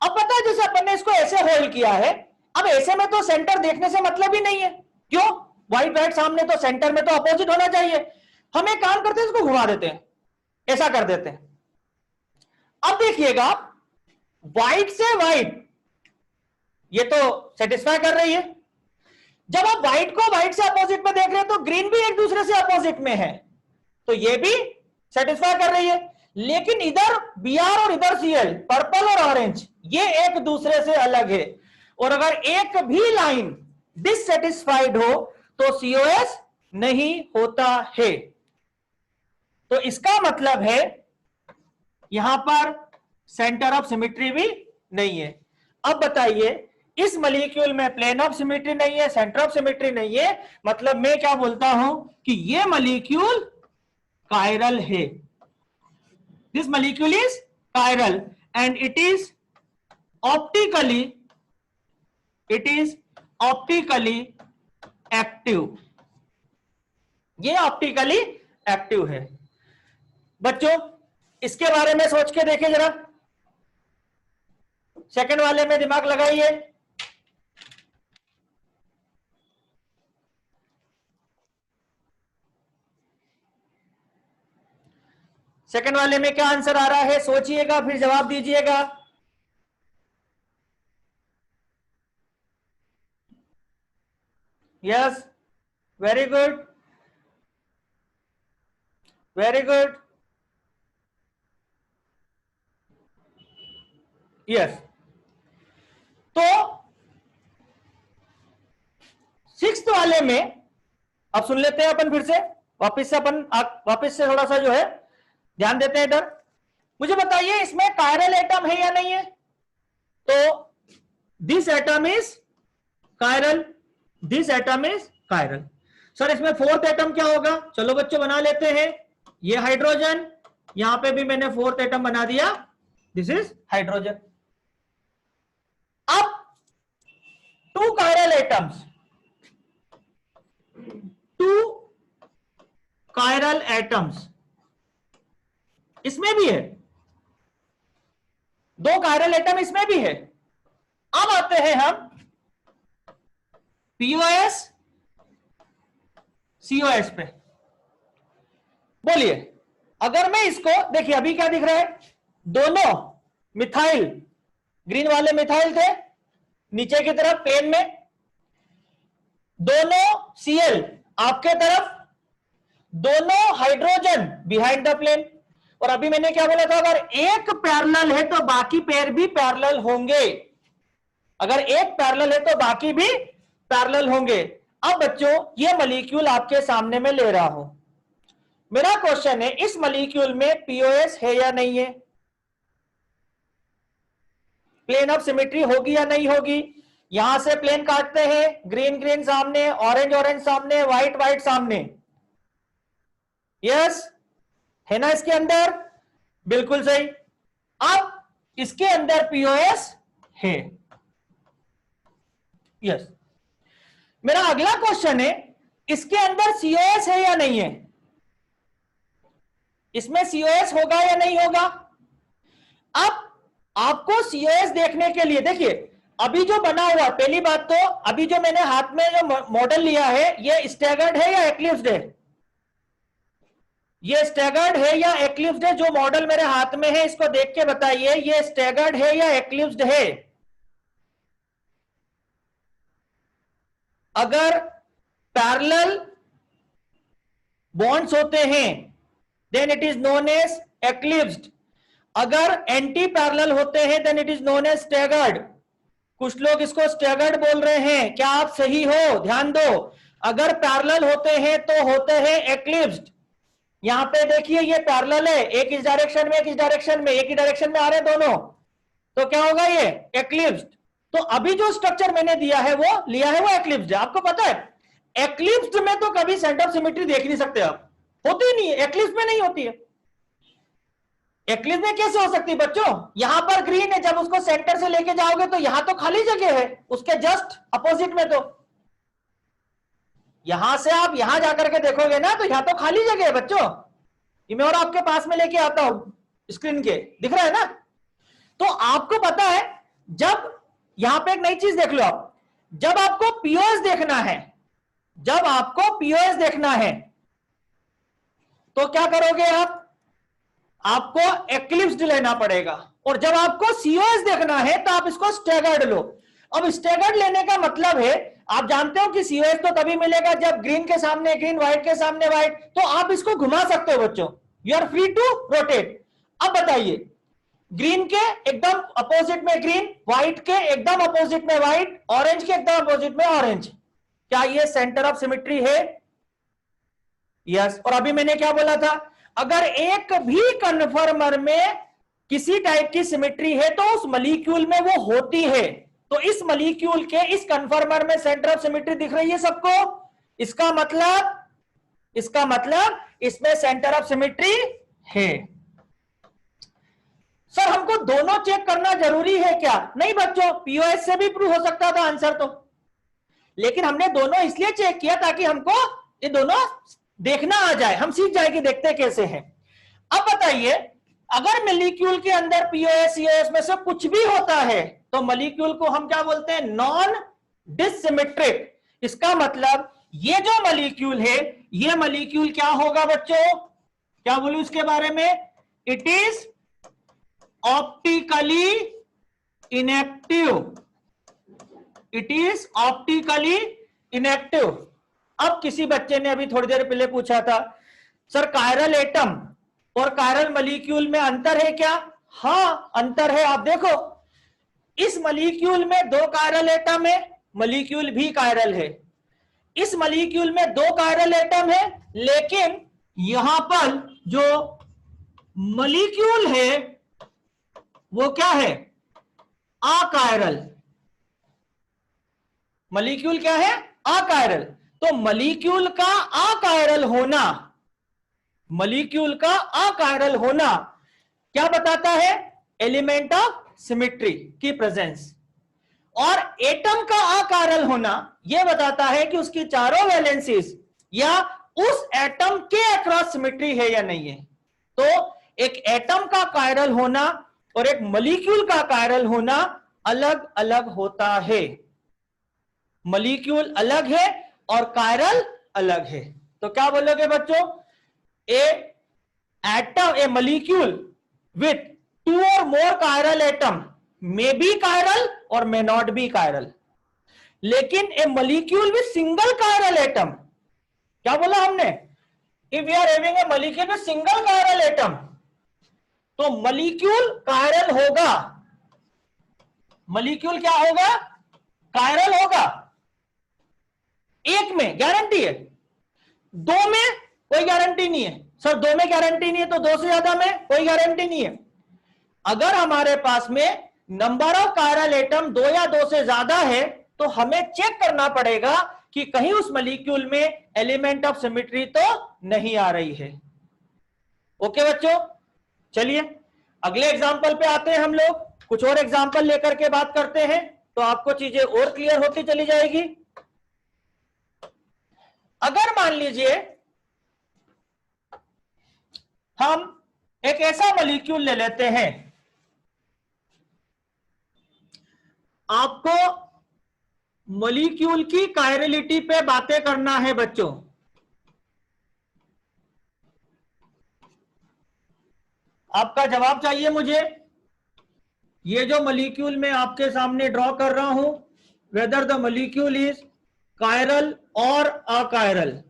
अब पता है जैसे अपन ने इसको ऐसे होल्ड किया है, अब ऐसे में तो सेंटर देखने से मतलब ही नहीं है, क्यों? व्हाइट व्हाइट सामने, तो सेंटर में तो अपोजिट होना चाहिए। हम एक काम करते हैं, इसको घुमा देते हैं, ऐसा कर देते हैं। अब देखिएगा व्हाइट से व्हाइट ये तो सेटिस्फाई कर रही है। जब आप व्हाइट को व्हाइट से अपोजिट में देख रहे हैं तो ग्रीन भी एक दूसरे से अपोजिट में है, तो ये भी सेटिस्फाई कर रही है। लेकिन इधर Br और इधर Cl, पर्पल और ऑरेंज, ये एक दूसरे से अलग है। और अगर एक भी लाइन डिससेटिस्फाइड हो तो COS नहीं होता है। तो इसका मतलब है यहां पर सेंटर ऑफ सिमेट्री भी नहीं है। अब बताइए इस मॉलिक्यूल में प्लेन ऑफ सिमेट्री नहीं है, सेंटर ऑफ सिमेट्री नहीं है, मतलब मैं क्या बोलता हूं कि ये मॉलिक्यूल कायरल है। This molecule is chiral and it is optically active. ये ऑप्टिकली एक्टिव है। बच्चों इसके बारे में सोच के देखें जरा, सेकंड वाले में दिमाग लगाइए। सेकंड वाले में क्या आंसर आ रहा है सोचिएगा, फिर जवाब दीजिएगा। Yes, very good, very good, yes. तो सिक्स्थ वाले में अब सुन लेते हैं अपन फिर से, वापस से थोड़ा सा जो है ध्यान देते हैं इधर। मुझे बताइए इसमें कायरल एटम है या नहीं है? तो this atom is chiral, this atom is chiral. Sir इसमें फोर्थ एटम क्या होगा? चलो बच्चों बना लेते हैं। ये हाइड्रोजन, यहां पे भी मैंने फोर्थ एटम बना दिया, दिस इज हाइड्रोजन। अब two chiral atoms, two chiral atoms इसमें भी है, दो कायरल एटम इसमें भी है। अब आते हैं हम POS COS पे। बोलिए अगर मैं इसको, देखिए अभी क्या दिख रहा है, दोनों मिथाइल, ग्रीन वाले मिथाइल थे नीचे की तरफ प्लेन में, दोनों Cl आपके तरफ, दोनों हाइड्रोजन बिहाइंड द प्लेन। और अभी मैंने क्या बोला था, अगर एक पैरेलल है तो बाकी पेयर भी पैरेलल होंगे, अगर एक पैरेलल है तो बाकी भी पैरेलल होंगे। अब बच्चों ये मॉलिक्यूल आपके सामने में ले रहा हूं, मेरा क्वेश्चन है इस मॉलिक्यूल में POS है या नहीं है? प्लेन ऑफ सिमेट्री होगी या नहीं होगी? यहां से प्लेन काटते हैं, ग्रीन ग्रीन सामने, ऑरेंज ऑरेंज सामने, व्हाइट व्हाइट सामने, यस है ना इसके अंदर? बिल्कुल सही। अब इसके अंदर पीओएस है। यस। मेरा अगला क्वेश्चन है, इसके अंदर सीओएस है या नहीं है? इसमें सीओएस होगा या नहीं होगा? अब आपको सीओएस देखने के लिए देखिए, अभी जो बना हुआ, पहली बात तो अभी जो मैंने हाथ में जो मॉडल लिया है, ये स्टैगर्ड है या एक्लिप्स्ड है? ये स्टैगर्ड है या एक्लिप्स्ड है? जो मॉडल मेरे हाथ में है इसको देख के बताइए, ये स्टैगर्ड है या एक्लिप्स्ड है? अगर पैरेलल बॉन्ड्स होते हैं then it is known as eclipsed. अगर एंटी पैरेलल होते हैं then it is known as staggered. कुछ लोग इसको स्टैगर्ड बोल रहे हैं, क्या आप सही हो? ध्यान दो, अगर पैरेलल होते हैं तो होते हैं एक्लिप्स्ड। यहां पे देखिए ये पैरेलल है, एक इस डायरेक्शन में एक इस डायरेक्शन में, एक ही डायरेक्शन में आ रहे हैं दोनों, तो क्या होगा? ये एक्लिप्स्ड। तो अभी जो स्ट्रक्चर मैंने दिया है वो एक्लिप्स्ड है। आपको पता है एक्लिप्स्ड में तो कभी सेंटर ऑफ सिमेट्री देख नहीं सकते आप, होती ही नहीं है, एक्लिप्स में नहीं होती है। एक्लिप्स में कैसे हो सकती है बच्चों? यहां पर ग्रीन है, जब उसको सेंटर से लेके जाओगे तो यहां तो खाली जगह है, उसके जस्ट अपोजिट में तो यहां से आप यहां जाकर के देखोगे ना तो यहां तो खाली जगह है बच्चों। ये मैं और आपके पास में लेके आता हूं स्क्रीन के, दिख रहा है ना? तो आपको पता है, जब यहां पे एक नई चीज देख लो आप, जब आपको पीओएस देखना है, जब आपको पीओएस देखना है तो क्या करोगे आप? आपको एक्लिप्स्ड लेना पड़ेगा। और जब आपको सीओएस देखना है तो आप इसको स्टैगर्ड लो। अब स्टैगर्ड लेने का मतलब है, आप जानते हो कि सीओएस तो तभी मिलेगा जब ग्रीन के सामने ग्रीन, व्हाइट के सामने व्हाइट, तो आप इसको घुमा सकते हो बच्चों, you are free to rotate. अब बताइए, ग्रीन के एकदम अपोजिट में ग्रीन, व्हाइट के एकदम अपोजिट में व्हाइट, ऑरेंज के एकदम अपोजिट में ऑरेंज, क्या ये सेंटर ऑफ सिमेट्री है? यस। और अभी मैंने क्या बोला था, अगर एक भी कन्फर्मर में किसी टाइप की सिमेट्री है तो उस मॉलिक्यूल में वो होती है। तो इस मॉलिक्यूल के इस कन्फर्मर में सेंटर ऑफ सिमेट्री दिख रही है सबको, इसका मतलब इसमें सेंटर ऑफ सिमेट्री है। सर हमको दोनों चेक करना जरूरी है क्या? नहीं बच्चों, पीओएस से भी प्रूव हो सकता था आंसर तो, लेकिन हमने दोनों इसलिए चेक किया ताकि हमको ये दोनों देखना आ जाए, हम सीख जाए कि देखते कैसे हैं। अब बताइए, अगर मॉलिक्यूल के अंदर पीओएस सीओएस में से कुछ भी होता है तो मॉलिक्यूल को हम क्या बोलते हैं? नॉन डिसिमेट्रिक। इसका मतलब ये जो मॉलिक्यूल है, ये मॉलिक्यूल क्या होगा बच्चों? क्या बोलूं इसके बारे में? It is optically inactive. It is optically inactive. अब किसी बच्चे ने अभी थोड़ी देर पहले पूछा था, सर कायरल एटम और कायरल मॉलिक्यूल में अंतर है क्या? हां अंतर है। आप देखो, इस मॉलिक्यूल में 2 कायरल एटम है, मॉलिक्यूल भी कायरल है। इस मॉलिक्यूल में 2 कायरल एटम है, लेकिन यहां पर जो मॉलिक्यूल है वो क्या है? अकायरल। मॉलिक्यूल क्या है? अकायरल। तो मॉलिक्यूल का अकायरल होना, मॉलिक्यूल का अकायरल होना क्या बताता है? एलिमेंट ऑफ सिमेट्री की प्रेजेंस। और एटम का अकायरल होना यह बताता है कि उसकी चारों वैलेंसीज या उस एटम के अक्रॉस सिमेट्री है या नहीं है। तो एक एटम का कायरल होना और एक मॉलिक्यूल का कायरल होना अलग अलग होता है। मॉलिक्यूल अलग है और कायरल अलग है। तो क्या बोलोगे बच्चों? ए molecule with 2 or more chiral atom may be chiral or may not be chiral, लेकिन a molecule with single chiral atom, क्या बोला हमने? If we are having a molecule with single chiral atom, तो मॉलिक्यूल कायरल होगा। Molecule क्या होगा? Chiral होगा। एक में गारंटी है, 2 में कोई गारंटी नहीं है। सर 2 में गारंटी नहीं है तो 2 से ज्यादा में कोई गारंटी नहीं है। अगर हमारे पास में नंबर ऑफ कायरल एटम 2 या 2 से ज्यादा है तो हमें चेक करना पड़ेगा कि कहीं उस मॉलिक्यूल में एलिमेंट ऑफ सिमेट्री तो नहीं आ रही है। ओके बच्चों, चलिए अगले एग्जाम्पल पे आते हैं हम लोग, कुछ और एग्जाम्पल लेकर के बात करते हैं तो आपको चीजें और क्लियर होती चली जाएगी। अगर मान लीजिए हम एक ऐसा मॉलिक्यूल ले लेते हैं, आपको मॉलिक्यूल की कायरलिटी पे बातें करना है बच्चों। आपका जवाब चाहिए मुझे। ये जो मॉलिक्यूल मैं आपके सामने ड्रॉ कर रहा हूं, whether the molecule is chiral और अकायरल।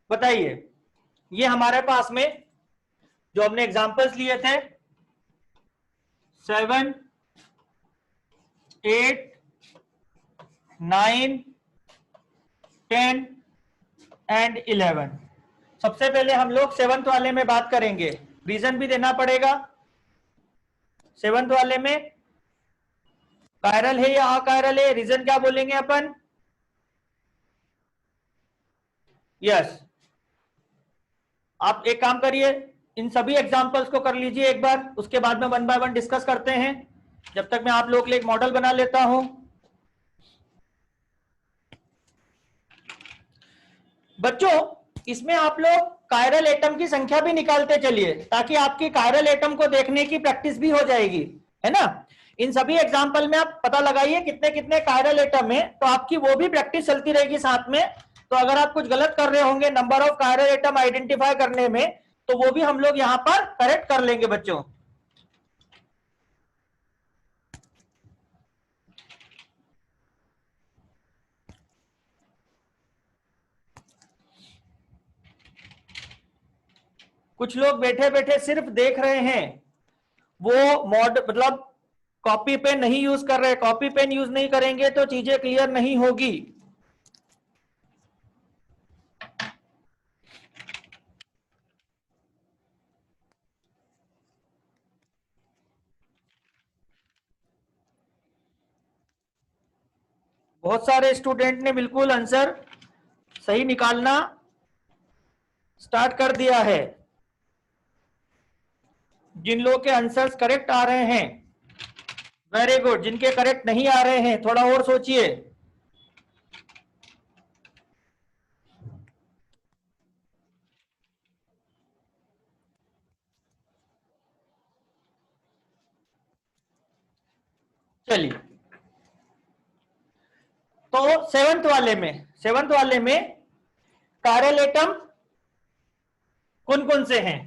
बताइए, ये हमारे पास में जो हमने एग्जांपल्स लिए थे 7, 8, 9, 10 एंड 11। सबसे पहले हम लोग 7th वाले में बात करेंगे, रीजन भी देना पड़ेगा। 7th वाले में कायरल है या अकायरल है, रीजन क्या बोलेंगे अपन? यस। आप एक काम करिए, इन सभी एग्जांपल्स को कर लीजिए एक बार, उसके बाद में 1 बाय 1 डिस्कस करते हैं। जब तक मैं आप लोग के लिए एक मॉडल बना लेता हूं। बच्चों इसमें आप लोग कायरल एटम की संख्या भी निकालते चलिए, ताकि आपकी कायरल एटम को देखने की प्रैक्टिस भी हो जाएगी, है ना। इन सभी एग्जांपल में आप पता लगाइए कितने कितने कायरल एटम है, तो आपकी वो भी प्रैक्टिस चलती रहेगी साथ में। तो अगर आप कुछ गलत कर रहे होंगे number of chiral atom identify करने में, तो वो भी हम लोग यहां पर करेक्ट कर लेंगे बच्चों। कुछ लोग बैठे बैठे सिर्फ देख रहे हैं, वो मतलब कॉपी पेन नहीं यूज कर रहे। कॉपी पेन यूज नहीं करेंगे तो चीजें क्लियर नहीं होगी। बहुत सारे स्टूडेंट ने बिल्कुल आंसर सही निकालना स्टार्ट कर दिया है। जिन लोगों के आंसर्स करेक्ट आ रहे हैं वेरी गुड, जिनके करेक्ट नहीं आ रहे हैं थोड़ा और सोचिए। चलिए तो 7th वाले में कायरल एटम कौन कौन से हैं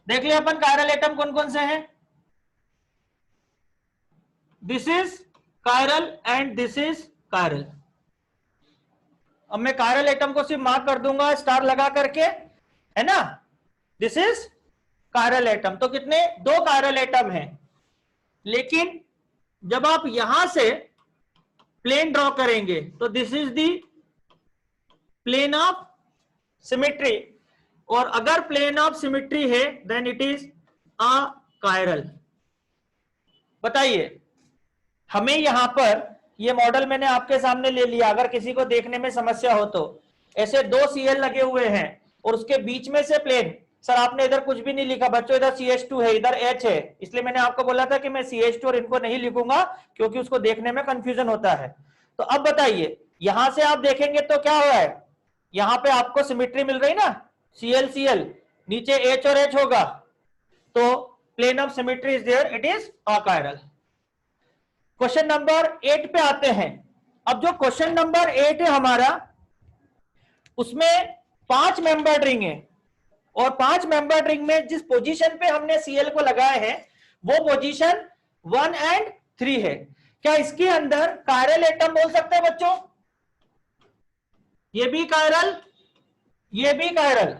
देख लिया अपन। कायरल एटम कौन कौन से हैं? This is chiral and this is chiral. अब मैं कायरल एटम को सिर्फ मार्क कर दूंगा स्टार लगा करके, है ना। This is chiral atom. तो कितने? 2 कायरल एटम हैं। लेकिन जब आप यहां से प्लेन ड्रॉ करेंगे तो this is the plane of symmetry, और अगर प्लेन ऑफ सिमेट्री है then it is achiral. बताइए, हमें यहां पर ये मॉडल मैंने आपके सामने ले लिया, अगर किसी को देखने में समस्या हो तो ऐसे 2 Cl लगे हुए हैं और उसके बीच में से प्लेन। सर आपने इधर कुछ भी नहीं लिखा बच्चों, इधर CH2 है, इधर H है, इसलिए मैंने आपको बोला था कि मैं CH2 और इनको नहीं लिखूंगा क्योंकि उसको देखने में कंफ्यूजन होता है। तो अब बताइए, यहां से आप देखेंगे तो क्या हो रहा है, यहां पे आपको सिमेट्री मिल रही ना, Cl Cl, नीचे H और H होगा, तो plane of symmetry is there, it is achiral. Question number 8 पे आते हैं। अब जो क्वेश्चन नंबर 8 है हमारा, उसमें 5 मेंबर्ड रिंग है और 5 मेंबर्ड रिंग में जिस पोजीशन पे हमने Cl को लगाया है वो पोजीशन 1 एंड 3 है। क्या इसके अंदर कायरल एटम बोल सकते हैं बच्चों? ये भी कायरल, ये भी कायरल।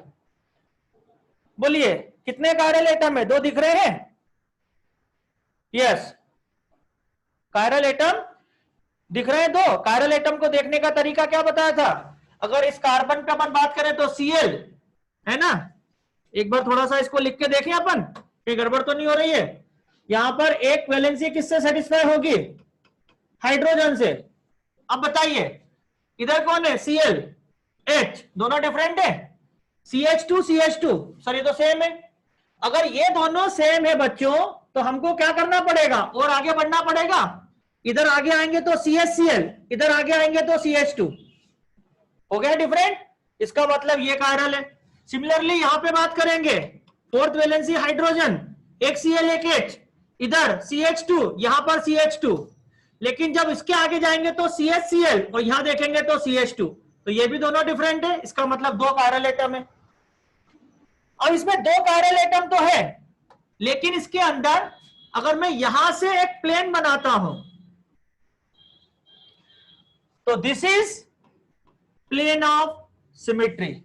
बोलिए कितने कायरल एटम है? 2 दिख रहे हैं? यस, कायरल एटम दिख रहे हैं 2। कायरल एटम को देखने का तरीका क्या बताया था? अगर इस कार्बन पे अपन बात करें तो Cl है ना, एक बार थोड़ा सा इसको लिख के देखें अपन, कोई गड़बड़ तो नहीं हो रही है। यहां पर एक वैलेंसी किससे सेटिस्फाई होगी? हाइड्रोजन से। अब बताइए इधर कौन है? Cl, H, दोनों डिफरेंट है। CH2 CH2, सर ये तो सेम है। अगर ये दोनों सेम है बच्चों तो हमको क्या करना पड़ेगा? और आगे बढ़ना पड़ेगा। इधर आगे आएंगे तो CHCl, इधर आगे आएंगे तो CH2, हो गया डिफरेंट। इसका मतलब ये कायरल है। सिमिलरली यहां पे बात करेंगे, 4th वैलेंसी हाइड्रोजन, एक Cl एक H, इधर CH2, यहां पर CH2, लेकिन जब इसके आगे जाएंगे तो CHCl और यहां देखेंगे तो CH2, तो ये भी दोनों डिफरेंट है। इसका मतलब 2 कायरल एटम है। अब इसमें 2 कायरल एटम तो है, लेकिन इसके अंदर अगर मैं यहां से एक प्लेन बनाता हूं तो this is plane of symmetry.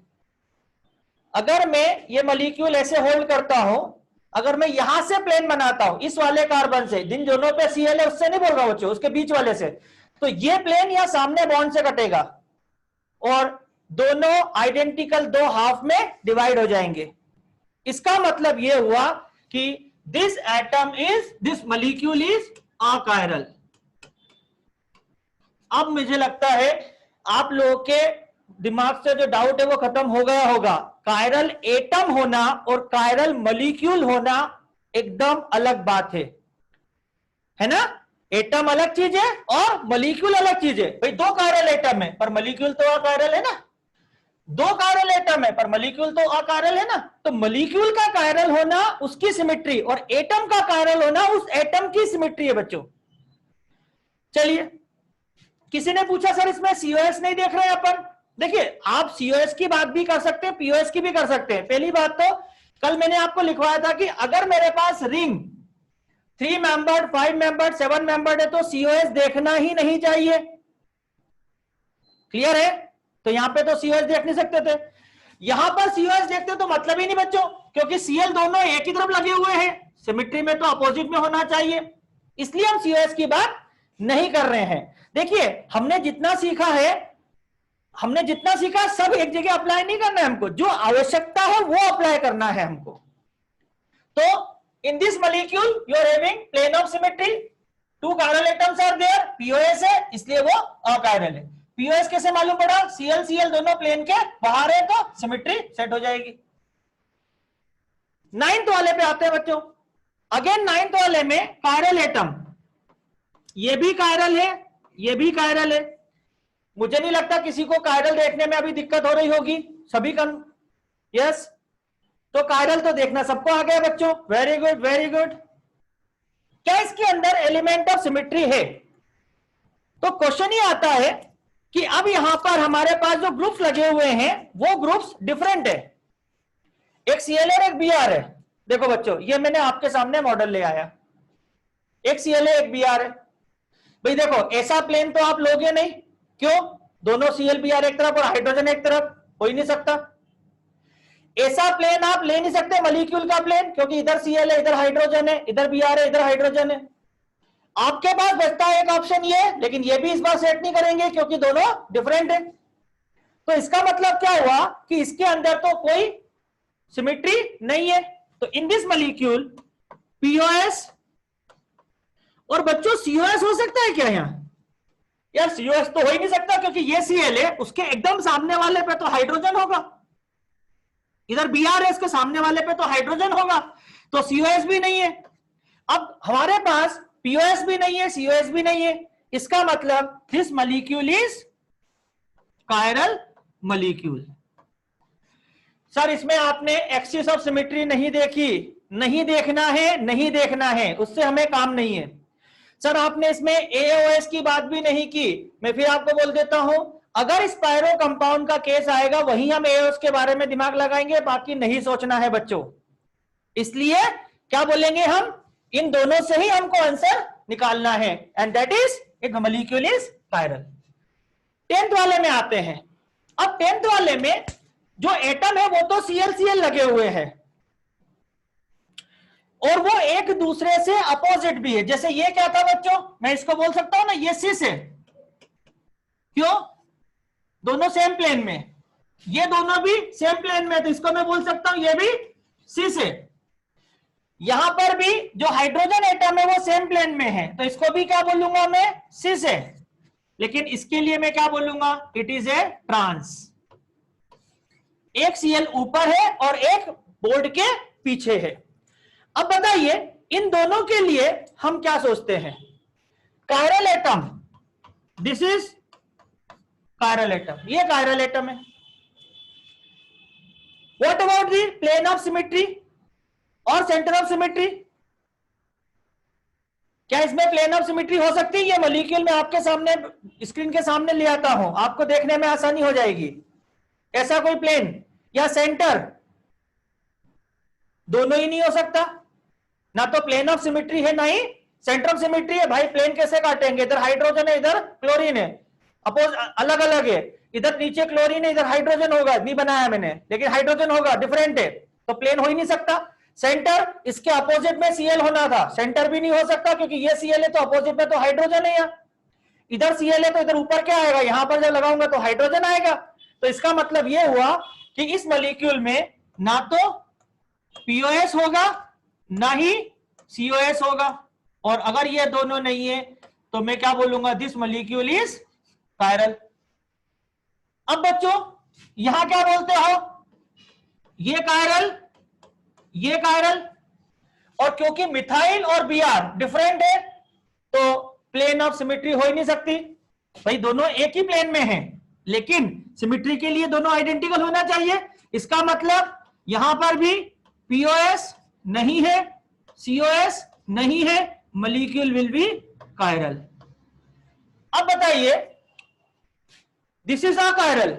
अगर मैं ये मॉलिक्यूल ऐसे होल्ड करता हूं, अगर मैं यहां से प्लेन बनाता हूं इस वाले कार्बन से, जिन दोनों पे Cl है उससे नहीं बोल रहा बच्चों, उसके बीच वाले से, तो ये प्लेन या सामने बॉन्ड से कटेगा और दोनों आइडेंटिकल 2 हाफ में डिवाइड हो जाएंगे। इसका मतलब ये हुआ कि this atom is, this molecule is achiral. अब मुझे लगता है आप लोगों के दिमाग से जो डाउट है वो खत्म हो गया होगा। कायरल एटम होना और कायरल मॉलिक्यूल होना एकदम अलग बात है ना? एटम अलग चीज है और मॉलिक्यूल अलग चीज है। भाई 2 कायरल एटम है पर मॉलिक्यूल तो अकायरल है ना, 2 कायरल एटम है पर मॉलिक्यूल तो अकायरल है ना। तो मॉलिक्यूल का कायरल होना उसकी सिमेट्री और एटम का कायरल होना उस एटम की सिमेट्री है बच्चों। चलिए, किसी ने पूछा सर इसमें COS नहीं देख रहे हैं अपन। देखिए आप COS की बात भी कर सकते हैं, POS की भी कर सकते हैं। पहली बात तो कल मैंने आपको लिखवाया था कि अगर मेरे पास रिंग 3 मेंबर्ड, 5 मेंबर्ड, 7 मेंबर्ड है तो COS देखना ही नहीं चाहिए। क्लियर है? तो यहां पे तो COS देख नहीं सकते थे, यहां पर COS देखते तो मतलब ही नहीं बच्चों, क्योंकि Cl दोनों एक ही तरफ लगे हुए हैं, सिमेट्री में तो अपोजिट में होना चाहिए, इसलिए हम COS की बात नहीं कर रहे हैं। देखिए हमने जितना सीखा सब एक जगह अप्लाई नहीं करना है हमको, जो आवश्यकता है वो अप्लाई करना है हमको। तो in this molecule you are having plane of symmetry, 2 chiral atoms are there, POS है इसलिए वो अकायरल है। POS कैसे मालूम पड़ा? Cl दोनों प्लेन के बाहर है तो सिमेट्री सेट हो जाएगी। 9th वाले पे आते हैं बच्चों। अगेन 9th वाले में कायरल एटम, ये भी कायरल है, ये भी कायरल है। मुझे नहीं लगता किसी को कायरल देखने में अभी दिक्कत हो रही होगी, सभी का यस। तो कायरल तो देखना सबको आ गया बच्चों, वेरी गुड वेरी गुड। क्या इसके अंदर एलिमेंट ऑफ सिमेट्री है? तो क्वेश्चन ये आता है कि अब यहां पर हमारे पास जो ग्रुप्स लगे हुए हैं वो ग्रुप्स डिफरेंट है, एक Cl और एक Br है। देखो बच्चों ये मैंने आपके सामने मॉडल ले आया, एक Cl है एक Br है। भाई देखो ऐसा प्लेन तो आप लोगे नहीं, क्यों? दोनों Cl Br एक तरफ और हाइड्रोजन एक तरफ, हो ही नहीं सकता। ऐसा प्लेन आप ले नहीं सकते मॉलिक्यूल का प्लेन, क्योंकि इधर Cl है इधर हाइड्रोजन है, इधर Br है इधर हाइड्रोजन है। आपके पास बचता है एक ऑप्शन ये, लेकिन ये भी इस बार सेट नहीं करेंगे क्योंकि दोनों डिफरेंट है। तो इसका मतलब क्या हुआ कि इसके अंदर तो कोई सिमेट्री नहीं है। तो इन दिस मॉलिक्यूल POS, और बच्चों COS हो सकता है क्या यहां? यार COS तो हो ही नहीं सकता, क्योंकि ये Cl है उसके एकदम सामने वाले पे तो हाइड्रोजन होगा, इधर Br है इसके सामने वाले पे तो हाइड्रोजन होगा, तो COS भी नहीं है। अब हमारे पास POS भी नहीं है COS भी नहीं है, इसका मतलब this molecule is chiral molecule. Sir इसमें आपने एक्सिस ऑफ सिमेट्री नहीं देखी, नहीं देखना है, नहीं देखना है, उससे हमें काम नहीं है। सर आपने इसमें AOS की बात भी नहीं की, मैं फिर आपको बोल देता हूं, अगर स्पायरो कंपाउंड का केस आएगा वही हम एओस के बारे में दिमाग लगाएंगे, बाकी नहीं सोचना है बच्चों। इसलिए क्या बोलेंगे हम, इन दोनों से ही हमको आंसर निकालना है, एंड दैट इज एक मॉलिक्यूल इज कायरल। 10th वाले में आते हैं। अब 10th वाले में जो एटम है वो तो सीएल लगे हुए हैं और वो एक दूसरे से अपोजिट भी है। जैसे ये क्या था बच्चों, मैं इसको बोल सकता हूं ना, ये सिस है। क्यों? दोनों सेम प्लेन में, ये दोनों भी सेम प्लेन में, तो इसको मैं बोल सकता हूं ये भी सिस है। यहां पर भी जो हाइड्रोजन एटम है वो सेम प्लेन में है, तो इसको भी क्या बोलूंगा मैं, सिस है। लेकिन इसके लिए मैं क्या बोलूंगा, इट इज ए ट्रांस। एक सीएल ऊपर है और एक बोर्ड के पीछे है। अब बताइए इन दोनों के लिए हम क्या सोचते हैं, chiral atom, this is chiral atom, ये कायरल एटम है। What about the plane of symmetry और सेंटर ऑफ सिमेट्री? क्या इसमें प्लेन ऑफ सिमेट्री हो सकती है? ये मॉलिक्यूल में आपके सामने स्क्रीन के सामने ले आता हूं, आपको देखने में आसानी हो जाएगी। ऐसा कोई प्लेन या सेंटर, दोनों ही नहीं हो सकता। ना तो प्लेन ऑफ सिमेट्री है ना ही सेंटर ऑफ सिमेट्री है। भाई प्लेन कैसे काटेंगे, इधर हाइड्रोजन है इधर क्लोरीन है, अपोज अलग अलग है, इधर नीचे क्लोरीन है इधर हाइड्रोजन होगा, नहीं बनाया मैंने, लेकिन हाइड्रोजन होगा, डिफरेंट है, तो प्लेन हो ही नहीं सकता। सेंटर, इसके अपोजिट में सीएल होना था, सेंटर भी नहीं हो सकता क्योंकि ये सीएल है तो अपोजिट में तो हाइड्रोजन है। यहाँ इधर सीएल है तो इधर ऊपर क्या आएगा, यहां पर जब लगाऊंगा तो हाइड्रोजन आएगा। तो इसका मतलब ये हुआ कि इस मॉलिक्यूल में ना तो पीओएस होगा ना ही सीओएस होगा, और अगर ये दोनों नहीं है तो मैं क्या बोलूंगा, दिस मॉलिक्यूल इज कायरल। अब बच्चों यहां क्या बोलते हो, ये कायरल, ये कायरल, और क्योंकि मिथाइल और बीआर डिफरेंट है तो प्लेन ऑफ सिमेट्री हो ही नहीं सकती। भाई दोनों एक ही प्लेन में हैं, लेकिन सिमेट्री के लिए दोनों आइडेंटिकल होना चाहिए। इसका मतलब यहां पर भी पीओएस नहीं है, सीओएस नहीं है, मॉलिक्यूल विल बी कायरल। अब बताइए this is achiral.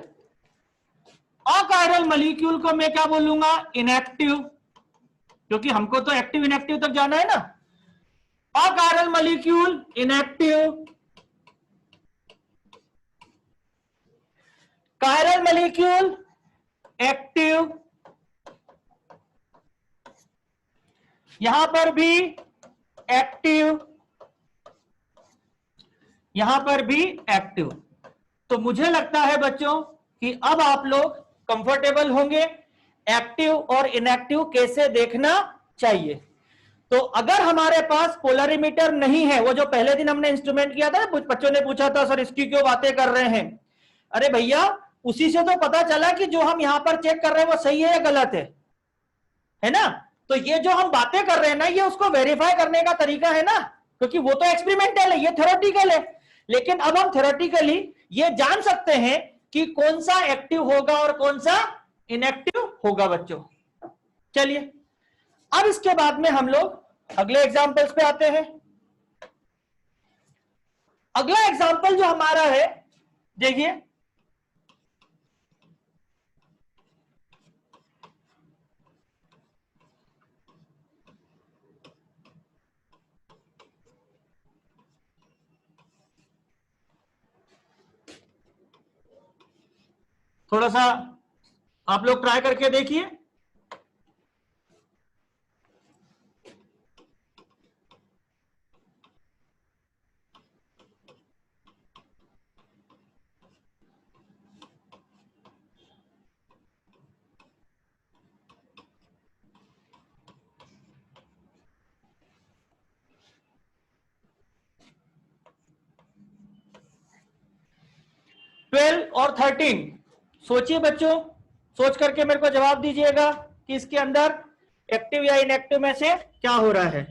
Achiral molecule को मैं क्या बोलूंगा, इनएक्टिव, क्योंकि हमको तो एक्टिव इनएक्टिव तक जाना है ना। Achiral molecule inactive, chiral molecule active, यहां पर भी एक्टिव, यहां पर भी एक्टिव। तो मुझे लगता है बच्चों कि अब आप लोग कंफर्टेबल होंगे एक्टिव और इनएक्टिव कैसे देखना चाहिए। तो अगर हमारे पास पोलरिमीटर नहीं है, वो जो पहले दिन हमने इंस्ट्रूमेंट किया था, बच्चों ने पूछा था सर इसकी क्यों बातें कर रहे हैं, अरे भैया उसी से तो पता चला कि जो हम यहां पर चेक कर रहे हैं वो सही है या गलत है ना। तो ये जो हम बातें कर रहे हैं ना, ये उसको वेरीफाई करने का तरीका है ना, क्योंकि वो तो एक्सपेरिमेंटल है, ये थ्योरेटिकल है। लेकिन अब हम थ्योरेटिकली ये जान सकते हैं कि कौन सा एक्टिव होगा और कौन सा इनएक्टिव होगा बच्चों। चलिए अब इसके बाद में हम लोग अगले एग्जांपल्स पे आते हैं। अगला एग्जांपल जो हमारा है, देखिए थोड़ा सा आप लोग ट्राई करके देखिए। ट्वेल्व और 13, सोचिए बच्चों, सोच करके मेरे को जवाब दीजिएगा कि इसके अंदर एक्टिव या इनएक्टिव में से क्या हो रहा है।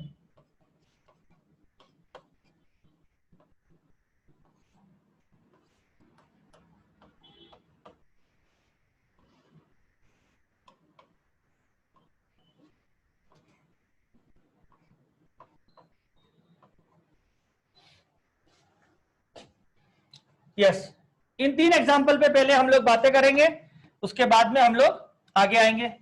यस, इन 3 एग्जाम्पल पे पहले हम लोग बातें करेंगे, उसके बाद में हम लोग आगे आएंगे।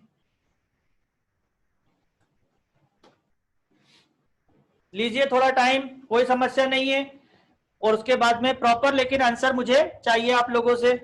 लीजिए थोड़ा टाइम, कोई समस्या नहीं है, और उसके बाद में प्रॉपर लेकिन आंसर मुझे चाहिए आप लोगों से।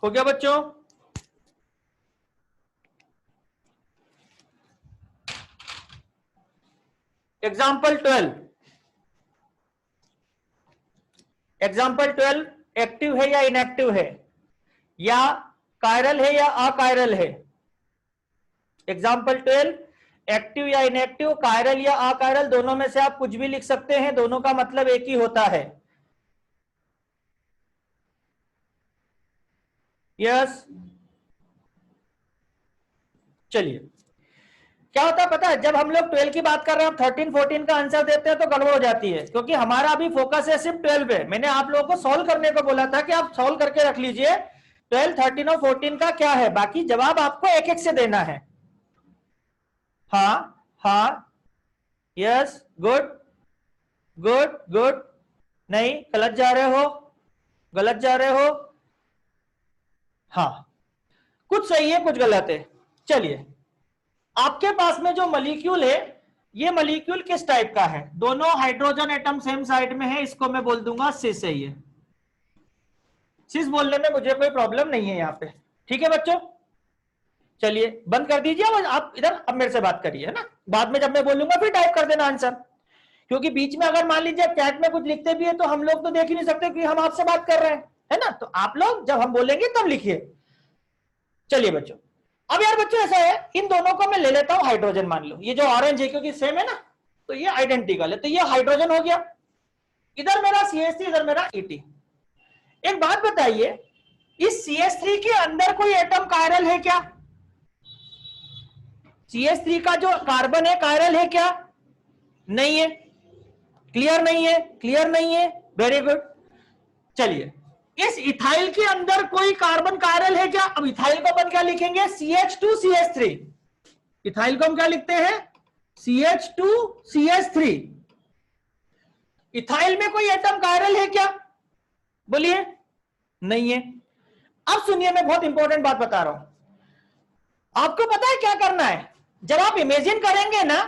हो गया बच्चों? एग्जाम्पल 12, एग्जाम्पल 12 एक्टिव है या इनएक्टिव है, या कायरल है या अकायरल है। एग्जाम्पल 12 एक्टिव या इनएक्टिव, कायरल या अकायरल, दोनों में से आप कुछ भी लिख सकते हैं, दोनों का मतलब एक ही होता है। यस, चलिए क्या होता है पता है, जब हम लोग 12 की बात कर रहे हैं, 13 14 का आंसर देते हैं तो गड़बड़ हो जाती है, क्योंकि हमारा अभी फोकस है सिर्फ 12 पे। मैंने आप लोगों को सॉल्व करने को बोला था कि आप सॉल्व करके रख लीजिए 12 13 और 14 का क्या है, बाकी जवाब आपको एक एक से देना है। हाँ हाँ, यस, गुड गुड गुड, नहीं गलत जा रहे हो, गलत जा रहे हो, हाँ कुछ सही है कुछ गलत है। चलिए, आपके पास में जो मॉलिक्यूल है, ये मॉलिक्यूल किस टाइप का है, दोनों हाइड्रोजन एटम सेम साइड में है, इसको मैं बोल दूंगा सिस है। ये सिस बोलने में मुझे कोई प्रॉब्लम नहीं है यहाँ पे, ठीक है बच्चों। चलिए बंद कर दीजिए, और आप इधर अब मेरे से बात करिए, है ना, बाद में जब मैं बोलूंगा फिर टाइप कर देना आंसर, क्योंकि बीच में अगर मान लीजिए चैट में कुछ लिखते भी है तो हम लोग तो देख ही नहीं सकते कि हम आपसे बात कर रहे हैं, है ना, तो आप लोग जब हम बोलेंगे तब लिखिए। चलिए बच्चों, अब यार बच्चों ऐसा है, इन दोनों को मैं ले लेता हूं हाइड्रोजन, मान लो ये जो ऑरेंज है क्योंकि सेम है ना, तो ये आइडेंटिकल है, तो ये हाइड्रोजन हो गया, इधर मेरा CH3 इधर मेरा ET। एक बात बताइए, इस CH3 के अंदर कोई एटम कायरल है क्या? CH3 का जो कार्बन है कायरल है क्या? नहीं है। क्लियर नहीं है? क्लियर नहीं है, वेरी गुड। चलिए, इस इथाइल के अंदर कोई कार्बन कायरल है क्या? अब इथाइल को अपन क्या लिखेंगे? CH2CH3। इथाइल को हम क्या लिखते हैं? CH2CH3। इथाइल में कोई एटम कायरल है क्या? बोलिए, नहीं है। अब सुनिए, मैं बहुत इंपॉर्टेंट बात बता रहा हूं। आपको पता है क्या करना है? जब आप इमेजिन करेंगे ना,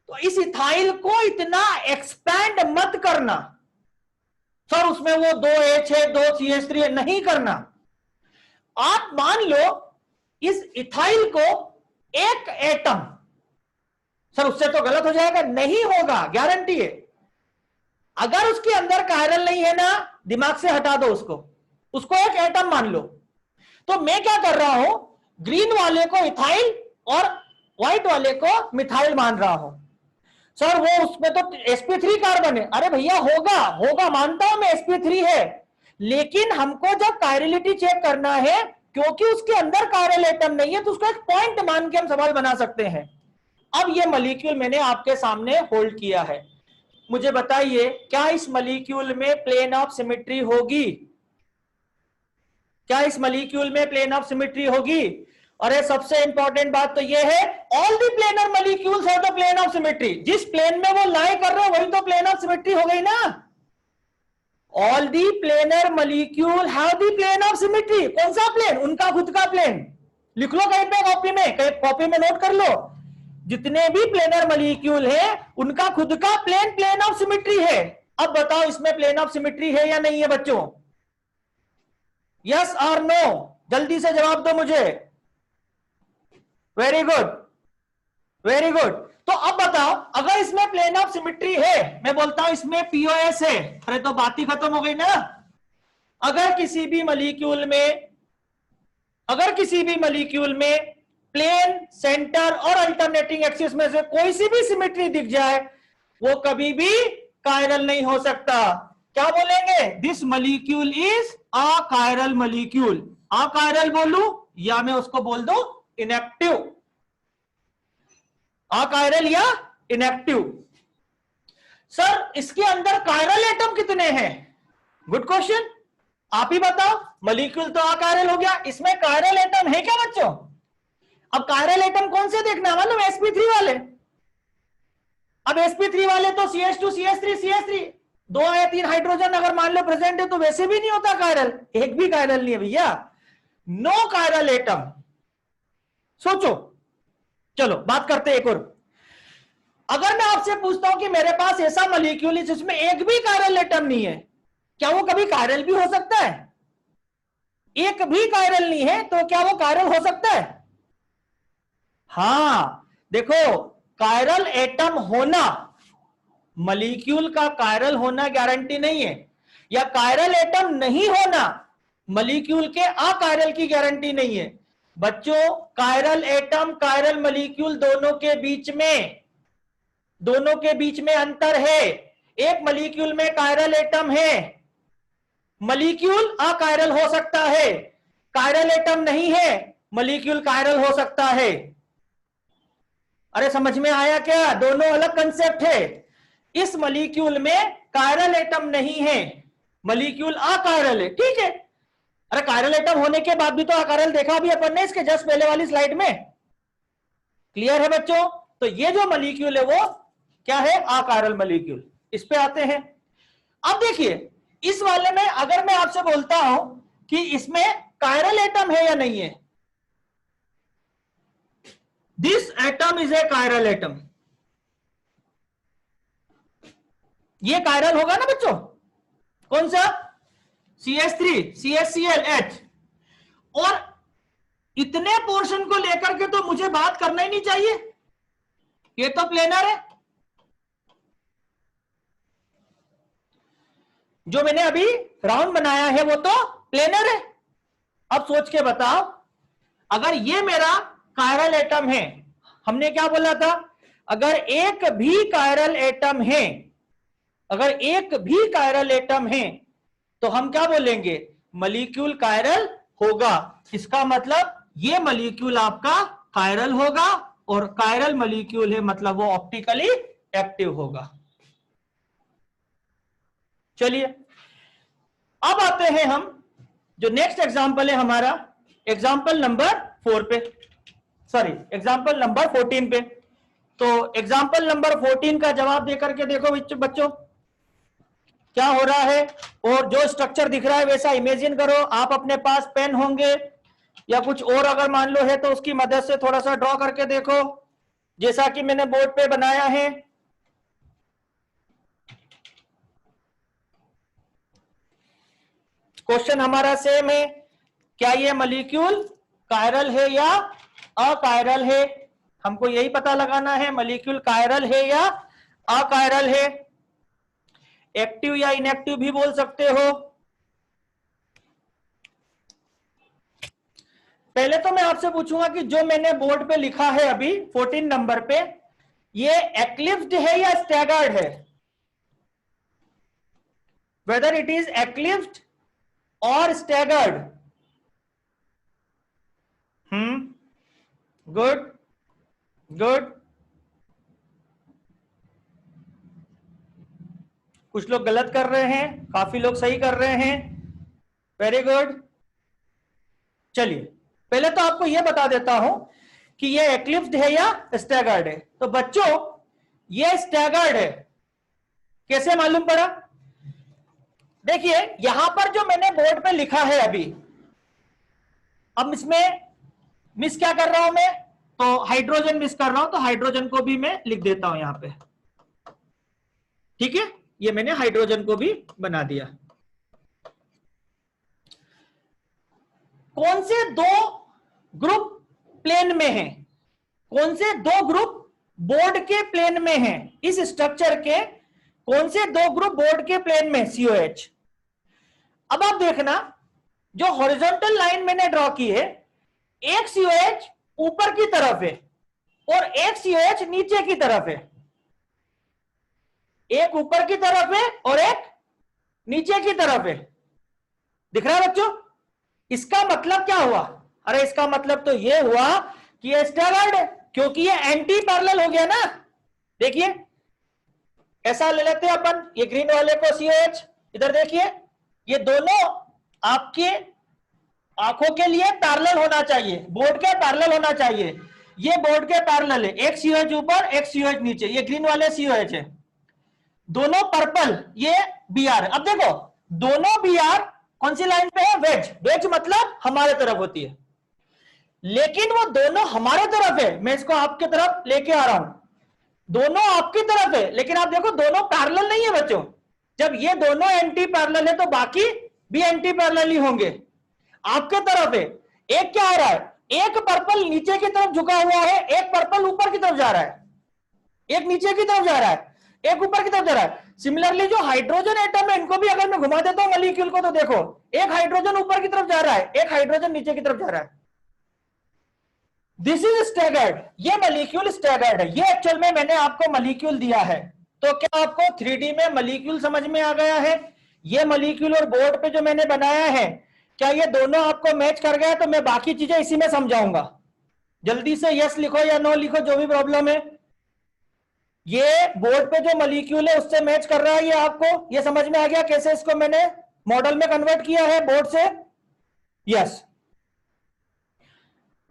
तो इस इथाइल को इतना एक्सपैंड मत करना, सर उसमें वो 2H है 2CH3 है, नहीं करना। आप मान लो इस इथाइल को एक एटम, सर उससे तो गलत हो जाएगा, नहीं होगा, गारंटी है। अगर उसके अंदर कायरल नहीं है ना, दिमाग से हटा दो उसको एक एटम मान लो। तो मैं क्या कर रहा हूं, ग्रीन वाले को इथाइल और व्हाइट वाले को मिथाइल मान रहा हूं। सर वो उसमें तो sp3 कार्बन है, अरे भैया होगा मानता हूं मैं sp3 है, लेकिन हमको जब कायरलिटी चेक करना है, क्योंकि उसके अंदर कायरल एटम नहीं है, तो उसको एक पॉइंट मान के हम सवाल बना सकते हैं। अब ये मॉलिक्यूल मैंने आपके सामने होल्ड किया है, मुझे बताइए क्या इस मॉलिक्यूल में प्लेन ऑफ सिमेट्री होगी? क्या इस मॉलिक्यूल में प्लेन ऑफ सिमेट्री होगी? अरे सबसे इंपॉर्टेंट बात तो यह है, all the planar molecules have the plane of symmetry. जिस प्लेन में वो लाई कर रहे हो वही तो प्लेन ऑफ सिमेट्री हो गई ना। All the planar molecule have the plane of symmetry. कौन सा प्लेन? उनका खुद का प्लेन। लिख लो कहीं पे, कॉपी में नोट कर लो, जितने भी प्लेनर मॉलिक्यूल है उनका खुद का प्लेन ऑफ सिमेट्री है। अब बताओ इसमें प्लेन ऑफ सिमेट्री है या नहीं है बच्चों? यस और नो, जल्दी से जवाब दो मुझे। Very good, very good. तो अब बताओ, अगर इसमें प्लेन ऑफ सिमेट्री है, मैं बोलता हूं इसमें POS है, अरे तो बात ही खत्म हो गई ना। अगर किसी भी मॉलिक्यूल में अगर किसी भी मॉलिक्यूल में प्लेन, सेंटर और अल्टरनेटिंग एक्सिस में से कोई सी भी सिमेट्री दिख जाए, वो कभी भी कायरल नहीं हो सकता। क्या बोलेंगे? This molecule is achiral molecule. Achiral बोलूं या मैं उसको बोल दूं इनएक्टिव? अकायरल या इनएक्टिव? सर इसके अंदर कायरल एटम कितने हैं? गुड क्वेश्चन, आप ही बताओ। मॉलिक्यूल तो अकायरल हो गया, इसमें कायरल एटम है क्या बच्चों? अब कायरल एटम कौन से देखना है? मतलब sp3 वाले। अब sp3 वाले तो CH2 CH3 CH3, 2 या 3 हाइड्रोजन अगर मान लो प्रेजेंट है तो वैसे भी नहीं होता कायरल। एक भी कायरल नहीं है भैया, नो कायरल एटम। सोचो, चलो बात करते हैं एक और। अगर मैं आपसे पूछता हूं कि मेरे पास ऐसा मॉलिक्यूल है जिसमें एक भी कायरल एटम नहीं है, क्या वो कभी कायरल भी हो सकता है? एक भी कायरल नहीं है तो क्या वो कायरल हो सकता है? हां, देखो कायरल एटम होना, मॉलिक्यूल का कायरल होना गारंटी नहीं है, या कायरल एटम नहीं होना मॉलिक्यूल के अकायरल की गारंटी नहीं है। बच्चों कायरल एटम, कायरल मॉलिक्यूल दोनों के बीच में अंतर है। एक मॉलिक्यूल में कायरल एटम है, मॉलिक्यूल अकायरल हो सकता है। कायरल एटम नहीं है, मॉलिक्यूल कायरल हो सकता है। अरे समझ में आया क्या? दोनों अलग कंसेप्ट है। इस मॉलिक्यूल में कायरल एटम नहीं है, मॉलिक्यूल अकायरल है, ठीक है। अरे कायरल एटम होने के बाद भी तो अकायरल देखा भी अपन ने इसके जस्ट पहले वाली स्लाइड में। क्लियर है बच्चों? तो ये जो मॉलिक्यूल है वो क्या है? Achiral molecule. इस पे आते हैं। अब देखिए इस वाले में अगर मैं आपसे बोलता हूं कि इसमें कायरल एटम है या नहीं है, this atom is a chiral atom, ये कायरल होगा ना बच्चों? कौन सा? CH3 CHClH। और इतने पोर्शन को लेकर के तो मुझे बात करना ही नहीं चाहिए, ये तो प्लेनर है। जो मैंने अभी राउंड बनाया है वो तो प्लेनर है। अब सोच के बताओ, अगर ये मेरा कायरल एटम है, हमने क्या बोला था? अगर एक भी कायरल एटम है, अगर एक भी कायरल एटम है तो हम क्या बोलेंगे? मॉलिक्यूल कायरल होगा। इसका मतलब ये मॉलिक्यूल आपका कायरल होगा, और कायरल मॉलिक्यूल है मतलब वो ऑप्टिकली एक्टिव होगा। चलिए अब आते हैं हम, जो नेक्स्ट एग्जांपल है हमारा, एग्जांपल नंबर 4 पे, सॉरी एग्जांपल नंबर 14 पे। तो एग्जांपल नंबर 14 का जवाब देकर के देखो बच्चों क्या हो रहा है। और जो स्ट्रक्चर दिख रहा है वैसा इमेजिन करो। आप अपने पास पेन होंगे या कुछ और अगर मान लो है तो उसकी मदद से थोड़ा सा ड्रॉ करके देखो, जैसा कि मैंने बोर्ड पे बनाया है। क्वेश्चन हमारा सेम है, क्या ये मॉलिक्यूल कायरल है या अकायरल है? हमको यही पता लगाना है, मॉलिक्यूल कायरल है या अकायरल है। एक्टिव या इनएक्टिव भी बोल सकते हो। पहले तो मैं आपसे पूछूंगा कि जो मैंने बोर्ड पे लिखा है अभी 14 नंबर पे, ये एक्लिप्स्ड है या स्टैगर्ड है? वेदर इट इज एक्लिप्स्ड और स्टैगर्ड। Good good. कुछ लोग गलत कर रहे हैं, काफी लोग सही कर रहे हैं। Very good. चलिए पहले तो आपको यह बता देता हूं कि यह एक्लिप्स्ड है या स्टैगर्ड है। तो बच्चों यह स्टैगर्ड है। कैसे मालूम पड़ा? देखिए यहां पर जो मैंने बोर्ड पे लिखा है अभी, अब इसमें मिस क्या कर रहा हूं मैं? तो हाइड्रोजन मिस कर रहा हूं, तो हाइड्रोजन को भी मैं लिख देता हूं यहां पे। ठीक है, ये मैंने हाइड्रोजन को भी बना दिया। कौन से दो ग्रुप प्लेन में हैं? कौन से दो ग्रुप बोर्ड के प्लेन में हैं? इस स्ट्रक्चर के कौन से दो ग्रुप बोर्ड के प्लेन में? COH। अब आप देखना, जो हॉरिजॉन्टल लाइन मैंने ड्रॉ की है एक COH ऊपर की तरफ है और एक COH नीचे की तरफ है, एक ऊपर की तरफ है और एक नीचे की तरफ है। दिख रहा है बच्चों? इसका मतलब क्या हुआ? अरे इसका मतलब तो यह हुआ कि ये स्टेरॉइड है, क्योंकि ये एंटी पैरेलल हो गया ना। देखिए ऐसा ले लेते हैं अपन, ये ग्रीन वाले को COH, इधर देखिए ये दोनों आपके आंखों के लिए पैरेलल होना चाहिए, बोर्ड के पैरेलल होना चाहिए। ये बोर्ड के पैरेलल है, एक COH ऊपर एक COH नीचे, ये ग्रीन वाले COH है, दोनों पर्पल, ये BR। अब देखो दोनों BR कौन सी लाइन पे है? वेज। वेज मतलब हमारे तरफ होती है, लेकिन वो दोनों हमारे तरफ है, मैं इसको आपके तरफ लेके आ रहा हूं, दोनों आपकी तरफ है, लेकिन आप देखो दोनों पैरेलल नहीं है बच्चों। जब ये दोनों एंटी पैरेलल है तो बाकी भी एंटी पैरेलल ही होंगे। आपके तरफ है, एक क्या हो रहा है? एक पर्पल नीचे की तरफ झुका हुआ है, एक पर्पल ऊपर की तरफ जा रहा है, एक नीचे की तरफ जा रहा है, एक ऊपर की तरफ जा रहा है। सिमिलरली जो हाइड्रोजन एटम है, इनको भी अगर मैं घुमा देता हूं मॉलिक्यूल को, तो देखो एक हाइड्रोजन ऊपर की तरफ जा रहा है, एक हाइड्रोजन नीचे की तरफ जा रहा है। दिस इज स्टैगर्ड, ये मॉलिक्यूल स्टैगर्ड है। ये एक्चुअल में मैंने आपको मॉलिक्यूल दिया है, तो क्या आपको 3D में मॉलिक्यूल समझ में आ गया है? ये मॉलिक्यूल और बोर्ड पे जो मैंने बनाया है, क्या ये दोनों आपको मैच कर गया? तो मैं बाकी चीजें इसी में समझाऊंगा। जल्दी से यस लिखो या नो लिखो, जो भी प्रॉब्लम है। ये बोर्ड पे जो मॉलिक्यूल है उससे मैच कर रहा है, ये आपको ये समझ में आ गया कैसे इसको मैंने मॉडल में कन्वर्ट किया है बोर्ड से? यस।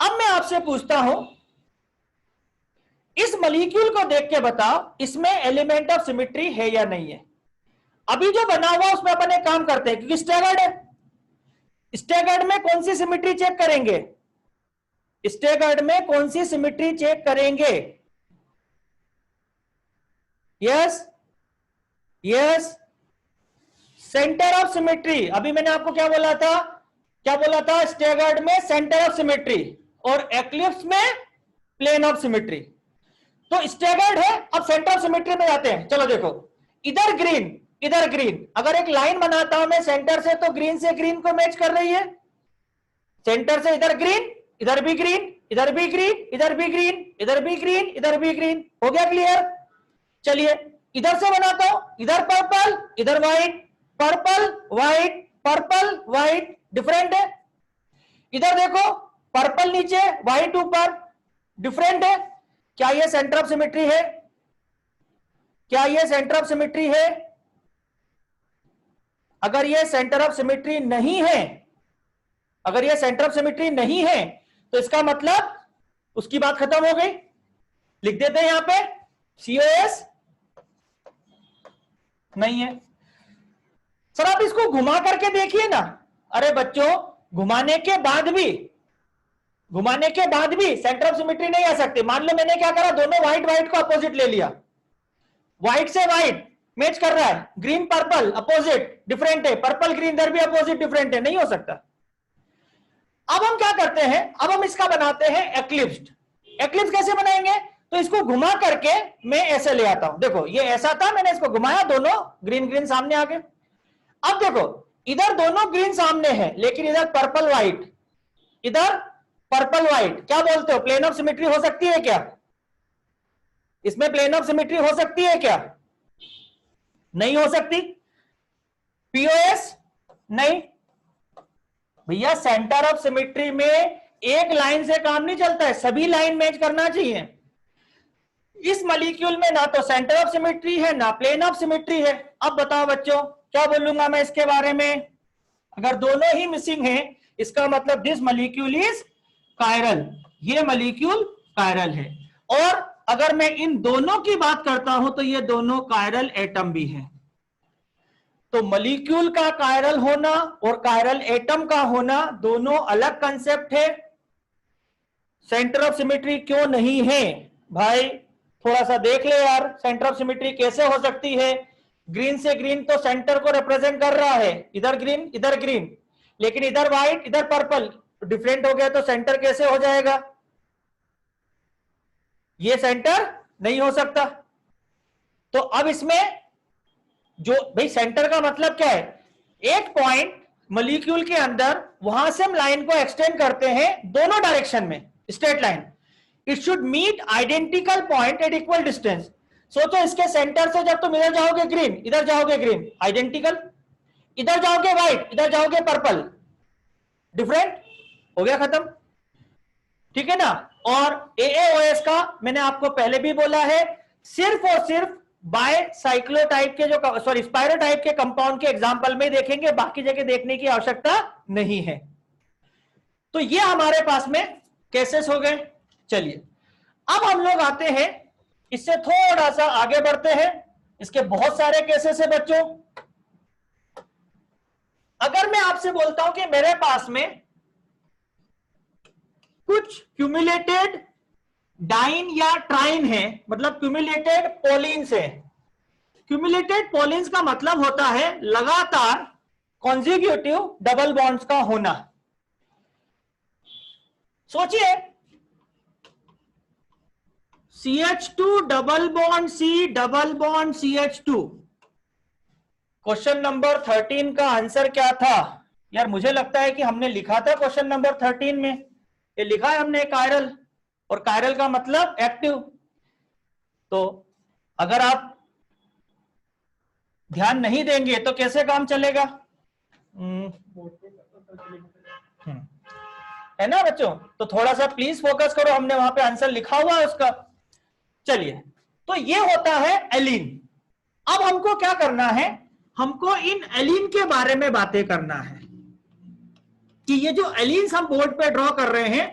अब मैं आपसे पूछता हूं, इस मॉलिक्यूल को देख के बताओ इसमें एलिमेंट ऑफ सिमेट्री है या नहीं है। अभी जो बना हुआ उसमें अपन एक काम करते हैं, क्योंकि स्टैगर्ड है, स्टैगर्ड में कौन सी सिमेट्री चेक करेंगे? स्टैगर्ड में कौन सी सिमेट्री चेक करेंगे? Yes yes, centre of symmetry. अभी मैंने आपको क्या बोला था? क्या बोला था? स्टैगर्ड में सेंटर ऑफ सिमेट्री और एक्लिप्स में प्लेन ऑफ सिमेट्री। तो स्टैगर्ड है, अब सेंटर ऑफ सिमेट्री में जाते हैं। चलो देखो, इधर ग्रीन इधर ग्रीन, अगर एक लाइन बनाता हूं मैं सेंटर से, तो ग्रीन से ग्रीन को मैच कर रही है। सेंटर से इधर ग्रीन, इधर भी ग्रीन, इधर भी ग्रीन, इधर भी ग्रीन, इधर भी ग्रीन, इधर भी ग्रीन। हो गया क्लियर? चलिए इधर से बनाता हूं, इधर पर्पल, इधर white, purple white, purple white, different है। इधर देखो पर्पल नीचे व्हाइट ऊपर, डिफरेंट है। क्या ये सेंटर ऑफ सिमेट्री है? क्या ये सेंटर ऑफ सिमेट्री है? अगर ये सेंटर ऑफ सिमेट्री नहीं है, अगर ये सेंटर ऑफ सिमेट्री नहीं है, तो इसका मतलब उसकी बात खत्म हो गई। लिख देते हैं यहां पे COS नहीं है। सर आप इसको घुमा करके देखिए ना। अरे बच्चों, घुमाने के बाद भी सेंटर ऑफ सिमेट्री नहीं आ सकती। मान लो मैंने क्या करा, दोनों व्हाइट व्हाइट को अपोजिट ले लिया, व्हाइट से व्हाइट मैच कर रहा है, ग्रीन पर्पल अपोजिट डिफरेंट है, पर्पल ग्रीन इधर भी अपोजिट डिफरेंट है, नहीं हो सकता। अब हम क्या करते हैं, अब हम इसका बनाते हैं एक्लिप्स्ड। एक्लिप्स कैसे बनाएंगे? तो इसको घुमा करके मैं ऐसे ले आता हूं। देखो ये ऐसा था, मैंने इसको घुमाया, दोनों ग्रीन ग्रीन सामने आ गए। अब देखो इधर दोनों ग्रीन सामने है, लेकिन इधर पर्पल व्हाइट, इधर पर्पल व्हाइट। क्या बोलते हो, प्लेन ऑफ सिमेट्री हो सकती है क्या? इसमें प्लेन ऑफ सिमेट्री हो सकती है क्या? नहीं हो सकती। POS नहीं भैया, सेंटर ऑफ सिमेट्री में एक लाइन से काम नहीं चलता है, सभी लाइन मैच करना चाहिए। इस मॉलिक्यूल में ना तो सेंटर ऑफ सिमेट्री है ना प्लेन ऑफ सिमेट्री है। अब बताओ बच्चों क्या बोलूंगा मैं इसके बारे में? अगर दोनों ही मिसिंग है, इसका मतलब दिस मॉलिक्यूल इज कायरल, ये मॉलिक्यूल कायरल है। और अगर मैं इन दोनों की बात करता हूं तो ये दोनों कायरल एटम भी है। तो मॉलिक्यूल का कायरल होना और कायरल एटम का होना दोनों अलग कंसेप्ट है। सेंटर ऑफ सिमेट्री क्यों नहीं है भाई? थोड़ा सा देख ले यार, सेंटर ऑफ सिमेट्री कैसे हो सकती है? ग्रीन से ग्रीन तो सेंटर को रिप्रेजेंट कर रहा है, इधर ग्रीन, लेकिन इधर व्हाइट इधर पर्पल, डिफरेंट हो गया, तो सेंटर कैसे हो जाएगा? ये सेंटर नहीं हो सकता। तो अब इसमें जो भाई सेंटर का मतलब क्या है? एक पॉइंट मॉलिक्यूल के अंदर, वहां से हम लाइन को एक्सटेंड करते हैं दोनों डायरेक्शन में, straight line. It should meet identical point at equal distance. सोचो इसके सेंटर से जब तुम इधर जाओगे ग्रीन, इधर जाओगे ग्रीन, आइडेंटिकल, इधर जाओगे व्हाइट, इधर जाओगे पर्पल, डिफरेंट, हो गया खत्म, ठीक है ना। और AaOS का मैंने आपको पहले भी बोला है, सिर्फ और सिर्फ बाय साइक्लोटाइप के जो सॉरी स्पायरोटाइप के कंपाउंड के एग्जांपल में देखेंगे, बाकी जगह देखने की आवश्यकता नहीं है। तो ये हमारे पास में केसेस हो गए। चलिए अब हम लोग आते हैं, इससे थोड़ा सा आगे बढ़ते हैं। इसके बहुत सारे केसेस है बच्चों। अगर मैं आपसे बोलता हूं कि मेरे पास में कुछ क्यूमुलेटेड डाइन या ट्राइन है, मतलब क्यूमुलेटेड पोलिन्स है। क्यूमुलेटेड पोलिन्स का मतलब होता है लगातार कॉन्जिक्यूटिव डबल बॉन्ड्स का होना। सोचिए CH2 double bond C double bond CH2। Question number 13 का आंसर क्या था यार? मुझे लगता है कि हमने लिखा था क्वेश्चन नंबर 13 में, ये लिखा है हमने कायरल, और कायरल का मतलब एक्टिव। तो अगर आप ध्यान नहीं देंगे तो कैसे काम चलेगा? है ना बच्चों? तो थोड़ा सा प्लीज फोकस करो, हमने वहां पे आंसर लिखा हुआ है उसका। चलिए, तो ये होता है एलीन। अब हमको क्या करना है? हमको इन एलीन के बारे में बातें करना है कि ये जो एलीन्स हम बोर्ड पे ड्रॉ कर रहे हैं,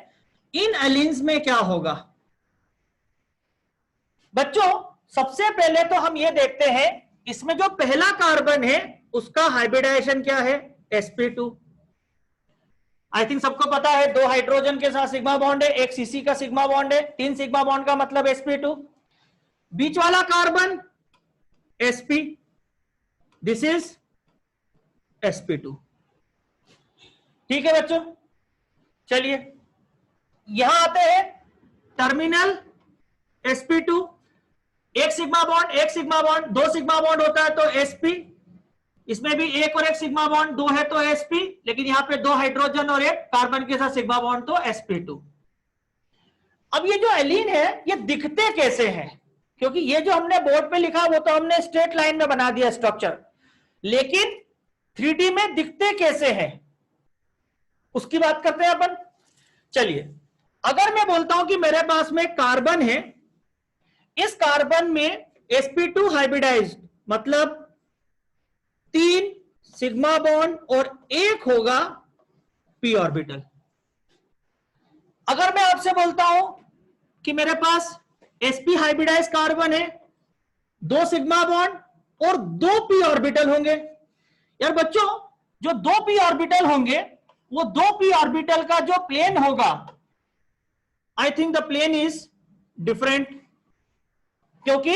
इन एलीन्स में क्या होगा। बच्चों सबसे पहले तो हम ये देखते हैं, इसमें जो पहला कार्बन है उसका हाइब्रिडाइजेशन क्या है? sp2। आई थिंक सबको पता है, 2 हाइड्रोजन के साथ सिग्मा बॉन्ड है, 1 सीसी का सिग्मा बॉन्ड है, 3 सिग्मा बॉन्ड का मतलब sp2। बीच वाला carbon sp, this is sp2। ठीक है बच्चों, चलिए यहां आते हैं, terminal sp2, 1 sigma bond 1 sigma bond, 2 sigma bond होता है तो sp, इसमें भी 1 और 1 सिग्मा बॉन्ड, 2 है तो sp, लेकिन यहां पे 2 हाइड्रोजन और 1 कार्बन के साथ सिग्मा बॉन्ड तो sp2। अब ये जो एलीन है ये दिखते कैसे हैं? क्योंकि ये जो हमने बोर्ड पे लिखा वो तो हमने स्ट्रेट लाइन में बना दिया स्ट्रक्चर, लेकिन 3D में दिखते कैसे हैं उसकी बात करते हैं अपन। चलिए, अगर मैं बोलता हूं कि मेरे पास में कार्बन है, इस कार्बन में sp2 हाइब्रिडाइज्ड, मतलब 3 सिग्मा बॉन्ड और 1 होगा p ऑर्बिटल। अगर मैं आपसे बोलता हूं कि मेरे पास sp हाइब्रिडाइज्ड कार्बन है, 2 सिग्मा बॉन्ड और 2 p ऑर्बिटल होंगे। यार बच्चों, जो 2 p ऑर्बिटल होंगे, वो 2 p ऑर्बिटल का जो प्लेन होगा, I think the plane is different, क्योंकि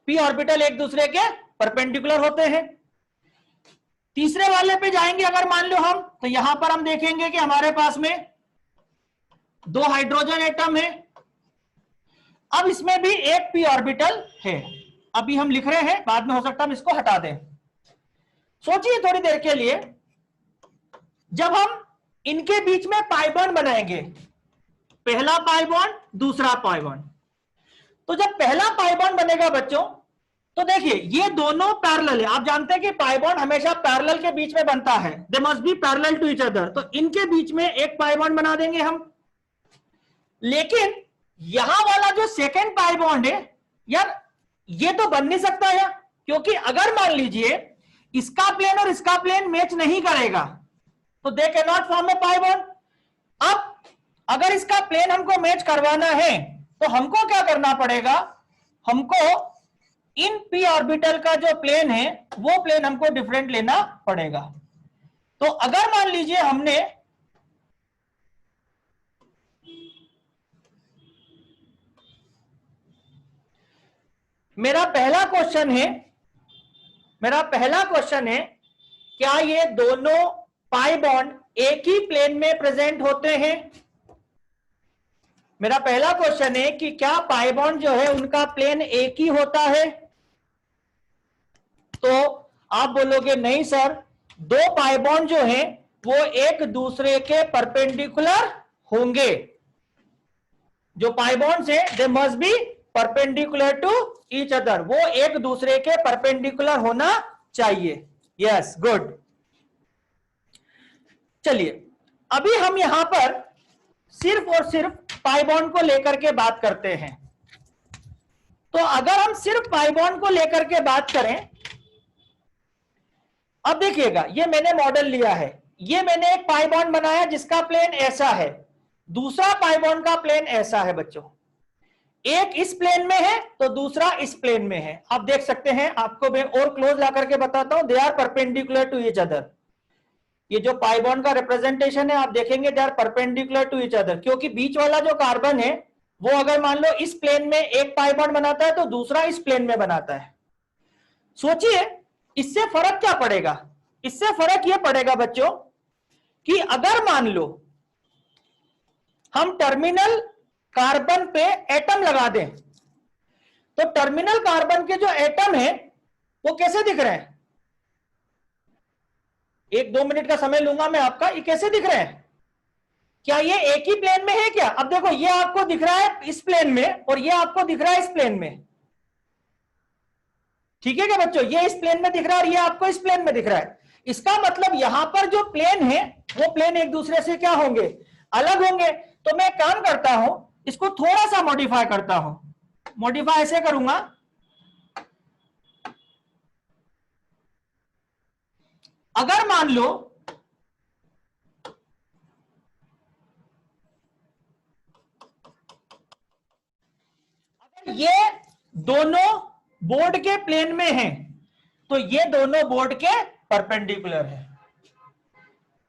p ऑर्बिटल एक दूसरे के परपेंडिकुलर होते हैं। तीसरे वाले पे जाएंगे अगर मान लो हम, तो यहां पर हम देखेंगे कि हमारे पास में 2 हाइड्रोजन एटम है। अब इसमें भी एक p ऑर्बिटल है। अभी हम लिख रहे हैं, बाद में हो सकता है हम इसको हटा दें। सोचिए थोड़ी देर के लिए, जब हम इनके बीच में पाई बॉन्ड बनाएंगे, पहला पाई बॉन्ड दूसरा पाई बॉन्ड, तो जब पहला पाई बॉन्ड बनेगा बच्चों, तो देखिए ये दोनों पैरेलल है। आप जानते हैं कि पाई बॉन्ड हमेशा पैरेलल के बीच में बनता है, they must be parallel to each other. तो इनके बीच में एक पाई बॉन्ड बना देंगे हम। लेकिन यहां वाला जो सेकंड पाई बॉन्ड है, यार ये तो बन नहीं सकता है, क्योंकि अगर मान लीजिए इसका प्लेन और इसका प्लेन मैच नहीं करेगा, तो they can not form A pi bond. अब अगर इसका प्लेन हमको मैच करवाना है, तो हमको क्या करना पड़ेगा? हमको इन p ऑर्बिटल का जो प्लेन है, वो प्लेन हमको डिफरेंट लेना पड़ेगा। तो अगर मान लीजिए हमने मेरा पहला क्वेश्चन है, क्या ये दोनों पाई बॉन्ड एक ही प्लेन में प्रेजेंट होते हैं? मेरा पहला क्वेश्चन है कि क्या पाई बॉन्ड जो है उनका प्लेन एक ही होता है? तो आप बोलोगे नहीं सर, दो पाई बॉन्ड जो हैं वो एक दूसरे के परपेंडिकुलर होंगे। जो पाई बॉन्ड्स हैं they must be perpendicular to each other, वो एक दूसरे के परपेंडिकुलर होना चाहिए। Yes, good. चलिए अभी हम यहां पर सिर्फ और सिर्फ पाई बॉन्ड को लेकर के बात करते हैं। तो अगर हम सिर्फ पाई बॉन्ड को लेकर के बात करें, अब देखिएगा ये मैंने मॉडल लिया है, ये मैंने एक पाई बॉन्ड बनाया जिसका प्लेन ऐसा है, दूसरा पाई बॉन्ड का प्लेन ऐसा है बच्चों, एक इस प्लेन में है तो दूसरा इस प्लेन में है। आप देख सकते हैं, आपको मैं और क्लोज ला करके बताता हूं, they are perpendicular to each other. ये जो पाई बॉन्ड का रिप्रेजेंटेशन है आप देखेंगे they are perpendicular to each other, क्योंकि बीच वाला जो कार्बन है वो अगर मान लो इस प्लेन में एक पाई बॉन्ड बनाता है तो दूसरा इस प्लेन में बनाता है। सोचिए इससे फर्क क्या पड़ेगा? इससे फर्क यह पड़ेगा बच्चों कि अगर मान लो हम टर्मिनल कार्बन पे एटम लगा दें, तो टर्मिनल कार्बन के जो एटम है वो कैसे दिख रहे हैं? 1-2 मिनट का समय लूंगा मैं आपका, ये कैसे दिख रहे हैं? क्या ये एक ही प्लेन में है क्या? अब देखो ये आपको दिख रहा है इस प्लेन में और ये आपको दिख रहा है इस प्लेन में, ठीक है क्या बच्चों? ये इस प्लेन में दिख रहा है और ये आपको इस प्लेन में दिख रहा है। इसका मतलब यहां पर जो प्लेन है वो प्लेन एक दूसरे से क्या होंगे? अलग होंगे। तो मैं काम करता हूं, इसको थोड़ा सा मॉडिफाई करता हूं। मॉडिफाई ऐसे करूंगा, अगर मान लो अगर ये दोनों बोर्ड के प्लेन में हैं तो ये दोनों बोर्ड के परपेंडिकुलर है।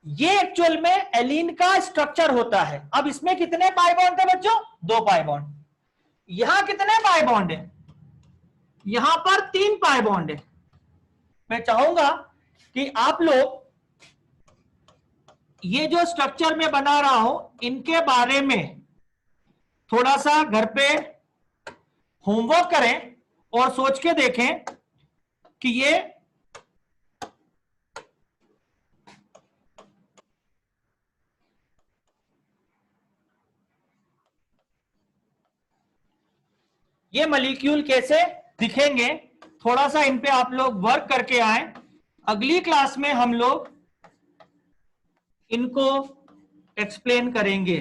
ये एक्चुअल में एलीन का स्ट्रक्चर होता है। अब इसमें कितने पाई बॉन्ड थे बच्चों? 2 पाई बॉन्ड। यहां कितने पाई बॉन्ड है? यहां पर 3 पाई बॉन्ड है। मैं चाहूंगा कि आप लोग ये जो स्ट्रक्चर में बना रहा हूं इनके बारे में थोड़ा सा घर पे होमवर्क करें और सोच के देखें कि ये मॉलिक्यूल कैसे दिखेंगे। थोड़ा सा इन पे आप लोग वर्क करके आए। अगली क्लास में हम लोग इनको एक्सप्लेन करेंगे,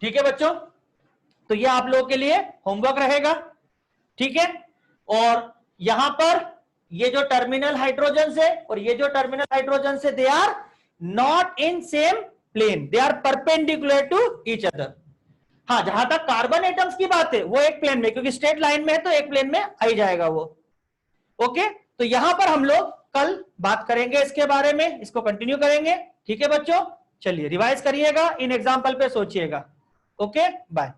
ठीक है बच्चों? तो ये आप लोगों के लिए होमवर्क रहेगा, ठीक है? और यहां पर ये जो टर्मिनल हाइड्रोजन है और ये जो टर्मिनल हाइड्रोजन है they are not in same plane, they are perpendicular to each other. हाँ, जहां तक कार्बन एटम्स की बात है वो एक प्लेन में, क्योंकि स्ट्रेट लाइन में है तो एक प्लेन में आ ही जाएगा वो। ओके, तो यहां पर हम लोग कल बात करेंगे इसके बारे में, इसको कंटिन्यू करेंगे, ठीक है बच्चों? चलिए रिवाइज करिएगा, इन एग्जाम्पल पे सोचिएगा। Okay, bye.